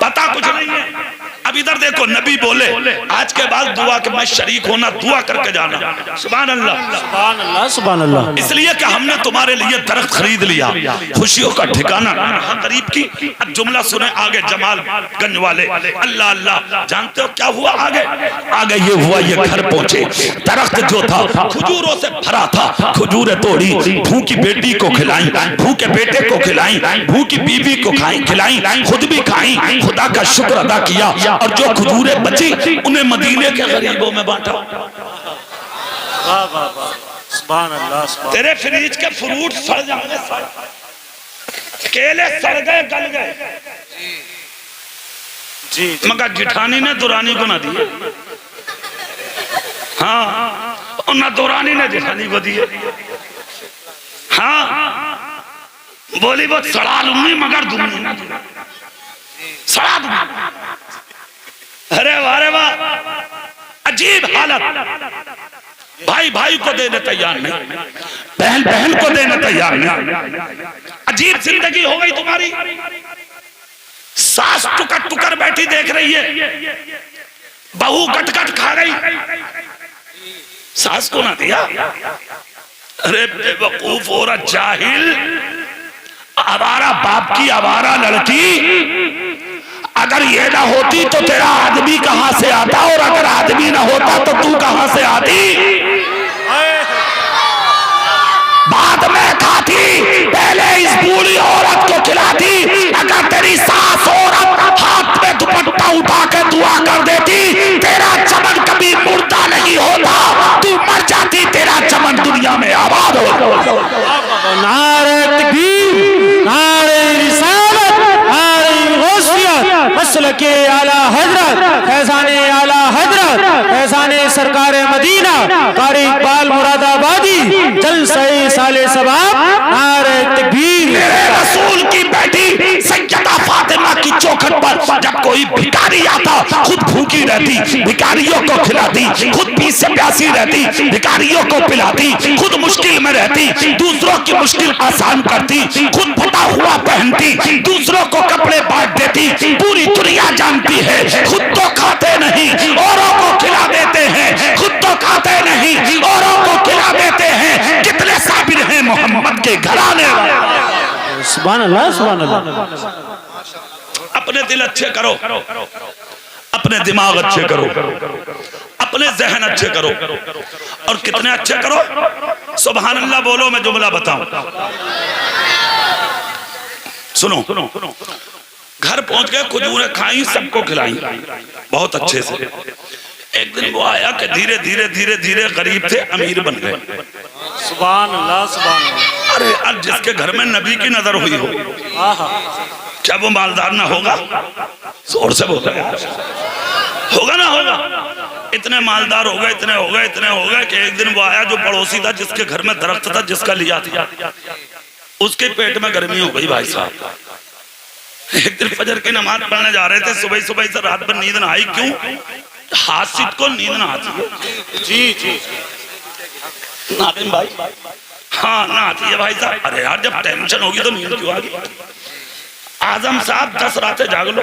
पता कुछ नहीं है। अब इधर देखो, नबी बोले आज के बाद दुआ के मैं शरीक होना, दुआ करके जाना। सुभान अल्लाह, सुभान अल्लाह, सुभान अल्लाह। इसलिए कि हमने तुम्हारे लिए दरख्त खरीद लिया, खुशियों का ठिकाना करीब की। अब जुमला सुने आगे जमालगंज वाले। अल्लाह अल्लाह, जानते हो क्या हुआ आगे? आगे ये हुआ, ये घर पहुंचे। दरख्त जो था खजूरों से भरा था, खजूरें तोड़ी, भूखी बेटी को खिलाई, भूखे बेटे को खिलाई, भूखी बीवी को खिलाई, खुद भी खाई, खुदा का शुक्र अदा किया, और जो खजूरें बची उन्हें मदीने के गरीबों में बांटा। वाह वाह वाह, सुभान अल्लाह। तेरे फ्रिज के फ्रूट सड़ जाएंगे, केले सड़ गए, गल गए जी, मगर जिठानी ने दुरानी को ना दिए। हाँ, और ना दुरानी ने जिठानी को दिए। हाँ, बोली वो सड़ा लूंगी मगर दूंगी ना, सड़ा दूंगी। अरे वाह, रे वाह, अजीब हालत। भाई भाई को देने तैयार नहीं, बहन बहन को देने तैयार नहीं। अजीब जिंदगी हो गई तुम्हारी। सास टुकर टुकर बैठी देख रही है, बहू कटकट खा गई, सास को ना दिया। अरे बेवकूफ और जाहिल, आवारा बाप की आवारा लड़की। अगर ये ना होती तो तेरा आदमी कहां से आता, और अगर आदमी ना होता तो तू कहां से आती? बाद में खाती, पहले इस बूढ़ी औरत को खिलाती। अगर तेरी सास औरत हाथ में दुपट्टा उठा के दुआ कर देती, तेरा चमन कभी मुर्दा नहीं होता, तू मर जाती, तेरा चमन दुनिया में आबाद हो। नारे तकबीर, नारे रिसालत, नारे गौसियत। नस्ल के आला हजरत फैजाने आला हजरत फैजाने सरकार मदीना कारी इकबाल मुरादाबादी जलसे साले सबाब नारे तकबीर। मेरे रसूल की बेटी सैयदा फातिमा की चौखट पर जब कोई भिखारी आता खुद भूखी रहती, भिखारियों को खिलाती, खुद पीस से प्यासी रहती, भिखारियों को पिलाती, खुद मुश्किल में रहती, दूसरों की मुश्किल आसान करती, खुद फटा हुआ पहनती, दूसरों को कपड़े बांट देती। पूरी दुनिया जानती है खुद तो खाते नहीं औरों को खिला देते हैं, खुद तो खाते नहीं औरों को खिला देते हैं। कितने साबिर हैं मोहम्मद के घराने वाले। सुभान अल्लाह सुभान अल्लाह। अपने दिल अच्छे करो, अपने दिमाग अच्छे करो, अपने जहन अच्छे करो। और कितने अच्छे करो? सुभान अल्लाह बोलो, मैं जुमला बताऊं, सुनो। घर पहुंच गए, खजूरें खाई, सबको खिलाई बहुत अच्छे से। एक दिन वो आया कि धीरे धीरे धीरे धीरे गरीब थे, अमीर बन गए। सुभान अल्लाह सुभान अल्लाह। अरे अब जिसके घर में नबी की नजर हुई हो, क्या वो मालदार ना होगा? जोर से बोल रहे होगा ना होगा? इतने मालदार हो गए, इतने हो गए, इतने हो गए कि एक दिन वो आया जो पड़ोसी था, जिसके घर में दरख्त था, जिसका लिया था, उसके पेट में गर्मी हो गई भाई साहब। एक दिन फजर की नमाज पढ़ने जा रहे थे, सुबह सुबह से रात भर नींद ना आई। क्यों? हासिद को नींद ना आती है। जी जी नादिम भाई, हाँ ना आती है भाई साहब। अरे यार जब टेंशन होगी तो नींद क्यों आएगी? आजम साहब 10 रातें जाग लो,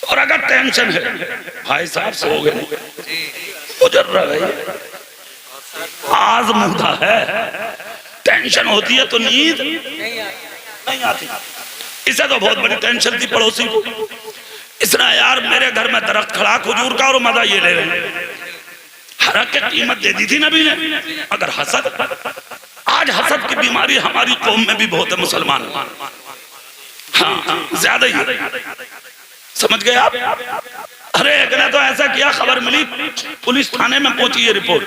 और अगर टेंशन है भाई साहब सो गए, गुजर रहा है, आज मुद्दा है, टेंशन होती है तो नींद नहीं आती। इसे तो बहुत बड़ी टेंशन थी पड़ोसी को। इसने यार मेरे घर में दरख्त खड़ा खजूर का और मजा ये ले रहे हैं, हरक की कीमत दे दी थी नबी ने। अगर हसद, आज हसद की बीमारी हमारी कौम में भी बहुत है, मुसलमान, हाँ ज्यादा ही, समझ गए आप? अरे एक ने तो ऐसा किया, खबर मिली, पुलिस थाने में पहुंची ये रिपोर्ट।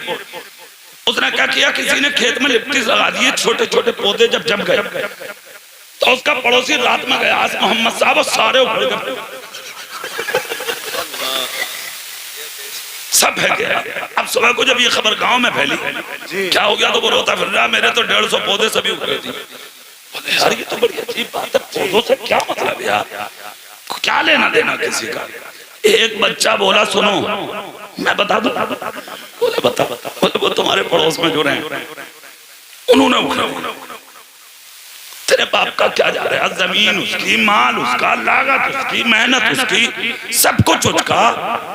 उसने क्या किया, किसी ने खेत में लिप्टिस लगा दिए, छोटे छोटे पौधे जब जम गए तो उसका पड़ोसी रात में गया, आज मोहम्मद साहब, और सारे उखड़ गए, सब फैल गया। अब सुबह को जब ये खबर गांव में फैली, क्या हो गया, तो वो रोता फिर रहा, मेरे तो 150 पौधे सभी उखड़े थे। यार ये तो बड़ी अजीब बात है, पौधों से क्या मतलब यार, क्या लेना देना किसी का? एक बच्चा बोला, सुनो मैं बता दूं? बोले बता। बोले वो तुम्हारे पड़ोस में जो रहे उन्होंने उखड़ा, तेरे बाप का क्या जा रहा है? जमीन उसकी, माल उसका, लागत उसकी, मेहनत उसकी, सब कुछ उसका,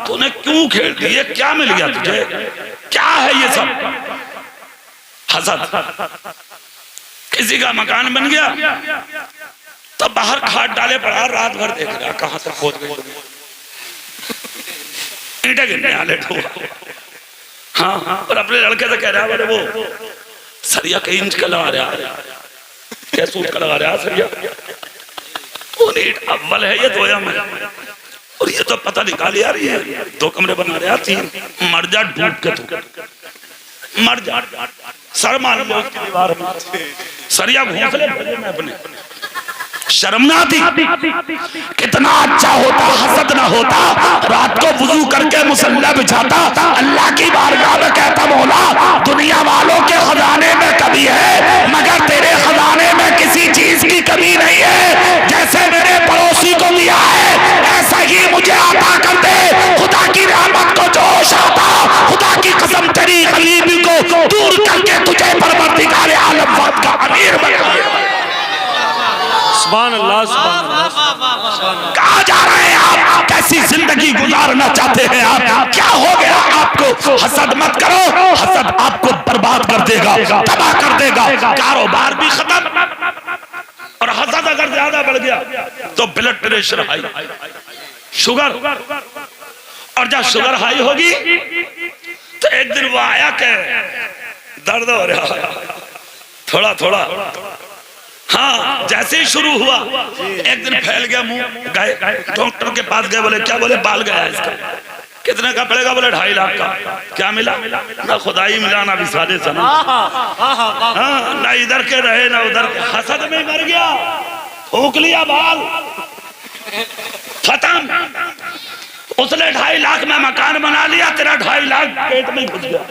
तूने क्यों खेल दिए? क्या मिल गया तुझे? क्या है ये सब? हसद। किसी का मकान बन गया तो बाहर खाट डाले पड़ा, रात भर देख रहा कहां तक पहुंच गई, ईंटें गिरने वाले ठोक। हाँ, और अपने लड़के से कह रहा है, वो सरिया कई इंच का लगा रहा, क्या सूट का लगा रहा सरिया, वो नीट अव्वल है ये दोया में, और ये तो पता निकाल यार, ये 2 कमरे बना रहा, 3, मर जा डूब के, तू मर जा, सर मार लो उसकी दीवार में, सरिया घोंसले में अपने, शर्म ना आती? कितना अच्छा होता, हसद ना होता, रात को वुजू करके मुसल्ला बिछाता, अल्लाह की बारगाह में कहता, मौला दुनिया वालों के खजाने में कमी है मगर तेरे खजाने में किसी चीज की कमी नहीं है। जैसे मेरे पड़ोसी को दिया है ऐसा ही मुझे अता कर दे। खुदा की रहमत को जोश आता, खुदा की कसम तेरी गरीबी को दूर करके तुझे परवरदिगार आलम वाद का अमीर बना दे। सुभान अल्लाह सुभान अल्लाह। कहाँ जा रहे हैं आप? कैसी जिंदगी गुजारना चाहते हैं आप? क्या हो गया आपको? हसद मत करो, हसद आपको बर्बाद कर देगा, तबाह कर देगा, कारोबार भी खत्म। और हसद अगर ज्यादा बढ़ गया तो ब्लड प्रेशर हाई, शुगर, और जब शुगर हाई होगी तो एक दिन वो आया के दर्द हो रहा थोड़ा थोड़ा, हाँ जैसे ही शुरू हुआ एक दिन फैल गया मुंह, गए डॉक्टर के पास गए, बोले क्या? बोले बाल गया इसका। कितने का पड़ेगा? बोले 2.5 लाख का। क्या मिला? ना खुदाई मिला ना विसाले सना, हाँ ना इधर के रहे ना उधर के, हसद में मर गया, फूंक लिया बाल। खत्म। उसने 2.5 लाख में मकान बना लिया, तेरा 2.5 लाख पेट में घुस गया,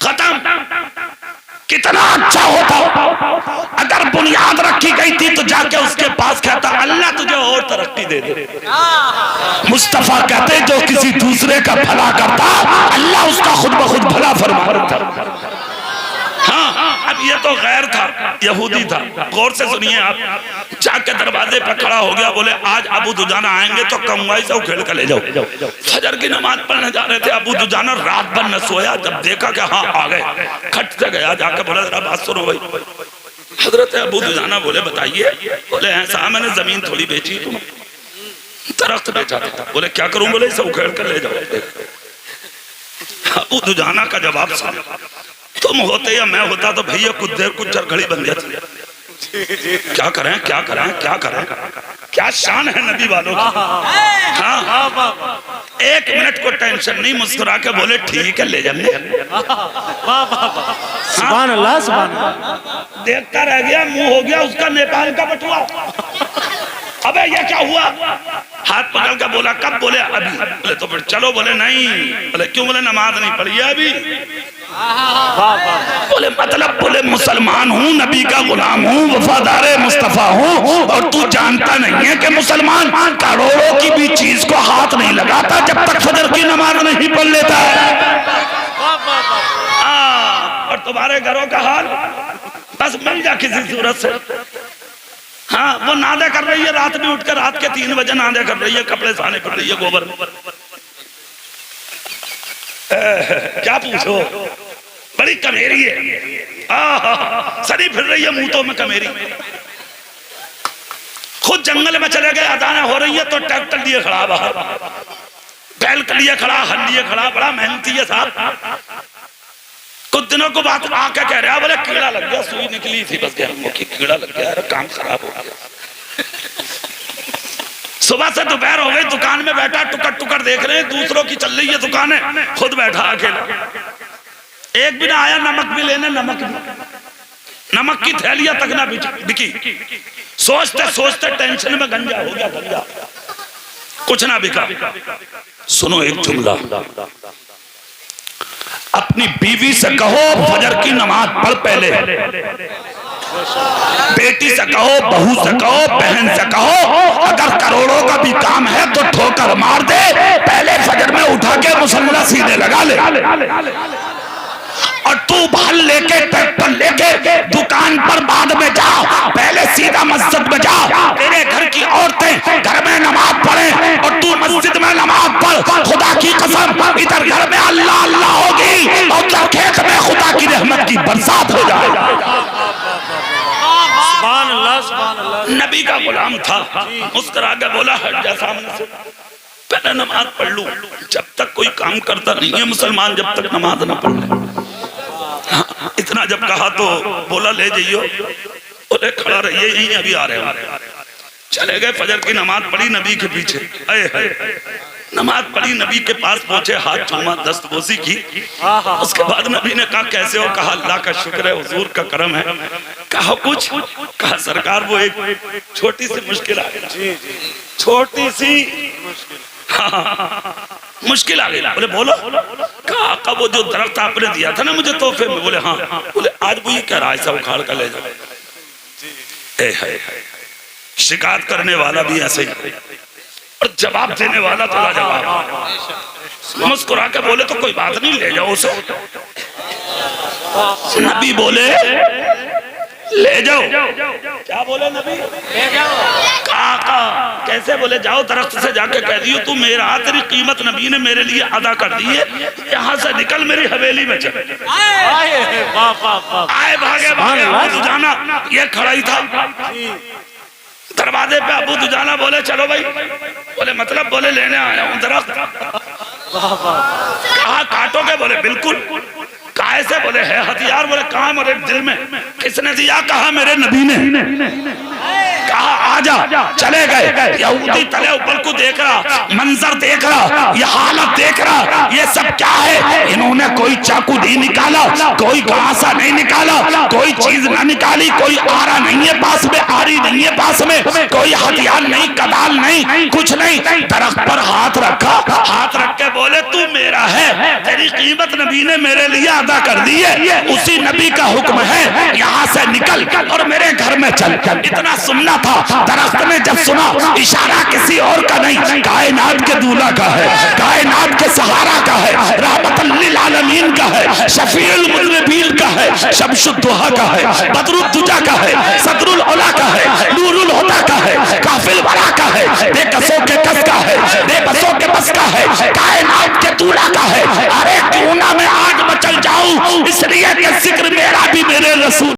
खत्म। कितना अच्छा होता अगर बुनियाद रखी गई थी तो जाके उसके पास कहता अल्लाह तुझे और तरक्की दे दे। मुस्तफा कहते जो किसी दूसरे का भला करता अल्लाह उसका खुद ब खुद भला फरमाता। हाँ, अब ये तो गैर था, यहूदी था। गौर से सुनिए आप। जाके दरवाजे पर खड़ा हो गया, बोले आज अबू दुजाना आएंगे तो कमवाई से उखेड़ कर ले जाओ। फजर की नमाज पढ़ने जा रहे थे, अबू दुजाना रात भर न सोया। जब देखा कि हाँ आ गए, खट से गया, जाके बोला जरा बात सुनो भाई। हजरत अबू दुजाना बोले बताइए। बोले ऐसा मैंने जमीन थोड़ी बेची, तुम दरख्त बेचा था। बोले क्या करूं? बोले इसे उखेड़ कर ले जाओ। अबू दुजाना का जवाब सुनो, तुम होते या मैं होता तो भैया कुछ देर कुछ चरखड़ी बन जाती। क्या करें क्या करें क्या करें? क्या शान है नबी वालों की। हाँ, 1 मिनट को टेंशन नहीं, मुस्कुरा के बोले ठीक है ले जाने। सुभान अल्लाह, सुभान अल्लाह। देखता रह गया, मुंह हो गया उसका नेपाल का बटुआ। अबे ये क्या हुआ? हाथ पकड़ के बोला कब? बोले अभी। बोले तो फिर चलो। बोले नहीं। बोले क्यों? बोले नमाज नहीं पढ़ी है अभी। बोले मतलब? बोले मुसलमान हूँ, नबी का गुलाम हूँ, वफादार मुस्तफा हूँ, और तू जानता नहीं है कि मुसलमान करोड़ों की भी चीज को हाथ नहीं लगाता जब तक फजर की नमाज नहीं पढ़ लेता है। और तुम्हारे घरों का हाल बस मिल जा किसी सूरत से। हाँ, वो नादे कर रही है रात में उठकर, रात के 3 बजे नादे कर रही है, कपड़े साने कर रही है गोबर में। क्या पूछो, बड़ी कमेरी है। सरी फिर रही है मुंह में कमेरी। खुद जंगल में चले गए, अदाना हो रही है तो ट्रैक्टर लिए खड़ा, बाहर बैल के लिए खड़ा, हल लिए खड़ा, बड़ा मेहनती है साहब। कुछ दिनों को बात आके कह रहा, बोले कीड़ा लग गया, सुई निकली थी बस, कीड़ा लग गया, काम खराब हो गया। सुबह से दोपहर हो गई, दुकान में बैठा टुकड़ टुकड़ देख रहे हैं, दूसरों की चल रही है दुकान है, खुद बैठा अकेला। एक भी ना आया नमक भी लेने, नमक की थैलियां तक ना बिकी। सोचते सोचते टेंशन में गंजा हो गया, गंजा कुछ ना बिका। सुनो एक जुमला, अपनी बीवी से कहो फजर की नमाज पढ़ पहले, बेटी से कहो, बहू से कहो, बहन से कहो, अगर करोड़ों का भी काम है तो ठोकर मार दे, पहले फजर में उठा के मुसल्ला सीधे लगा ले। और तू भाल लेके ट्रैक्टर लेके दुकान पर बाद में जा, पहले सीधा मस्जिद में जा। तेरे घर की औरतें घर में नमाज पढ़े और तू मस्जिद में नमाज पढ़। खुदा की कसम, इधर घर में अल्लाह अल्लाह होगी और उधर खेत में खुदा की रहमत की बरसात हो जाएगी। सुभान अल्लाह, सुभान अल्लाह। नबी का गुलाम था, मुस्कुरा के बोला हट जा सामने से, पहले नमाज पढ़ लूं। जब तक कोई काम करता नहीं है मुसलमान, जब तक नमाज ना पढ़ ले। इतना जब कहा तो बोला ले जाइयो, बोले खड़ा रहिए यहीं, अभी आ रहे हो। चले गए, फजर की नमाज पढ़ी नबी के पीछे, नमाज पढ़ी, नबी के पास पहुंचे, हाथ चूमा, दस्तबोसी की। उसके बाद नबी ने कहा कैसे हो? कहा अल्लाह का शुक्र है, हुजूर का करम है। कहा कुछ? कहा सरकार वो एक छोटी सी मुश्किल आ गई, छोटी सी मुश्किल आ गई। बोले बोलो। कहा वो जो दरख्त आपने दिया था ना मुझे तोहफे में, बोले हाँ। बोले आज वो ये कह रहा है सब उखाड़ कर ले जाओ। शिकायत करने वाला भी ऐसे ही और जवाब देने वाला थोड़ा जवाब। मुस्कुरा के बोले तो कोई बात नहीं, ले जाओ उसे। नबी बोले ले जाओ। क्या बोले नबी? ले जाओ। कहा कैसे? बोले जाओ दरख्त से जाके कह दियो तू मेरा, तेरी कीमत नबी ने मेरे लिए अदा कर दी है, यहाँ से निकल मेरी हवेली में चल। आए भागे भागे अबू दुजाना, ये खड़ा ही था दरवाजे पे। अबू दुजाना बोले चलो भाई। बोले मतलब? बोले लेने आया हूँ दरख्त। कहा काटोगे? बोले बिल्कुल। काहे से? बोले है हथियार। बोले कहाँ? मेरे दिल में। किसने दिया? कहा मेरे नबी ने। कहा आज आजा। चले गए। यहूदी तले ऊपर को देख रहा, मंजर देख रहा, ये हालत देख रहा, ये सब क्या है। इन्होंने कोई चाकू नहीं निकाला, कोई घासा नहीं निकाला, कोई चीज न निकाली, कोई आरा नहीं है पास में, आरी नहीं है पास में, कोई हथियार नहीं, कदाल नहीं, कुछ नहीं। दरख्त पर हाथ रखा, हाथ रख के बोले तू मेरा है, तेरी कीमत नबी ने मेरे लिए अदा कर दी है, उसी नबी का हुक्म है, यहाँ से निकल और मेरे घर में चल। इतना सुनना था। दरख्त ने जब सुना, इशारा किसी और का नहीं, कायनात के दूल्हा का है, कायनात के सहारा का है, रहमतुल लिल आलमीन का है, शफीउल मुज़निबीन का है, शम्सुद्दुहा का है, बदरुद्दुजा का है, सदरुल उला का है, नूरुल हुदा का है, काफिल वरा का है, बेकसों के कस का है, बेबसों के बस का है, कायनात के दूल्हा का है। अरे क्यों ना मैं आज मचल जाऊं, इसलिए कि जिक्र मेरा भी मेरे रसूल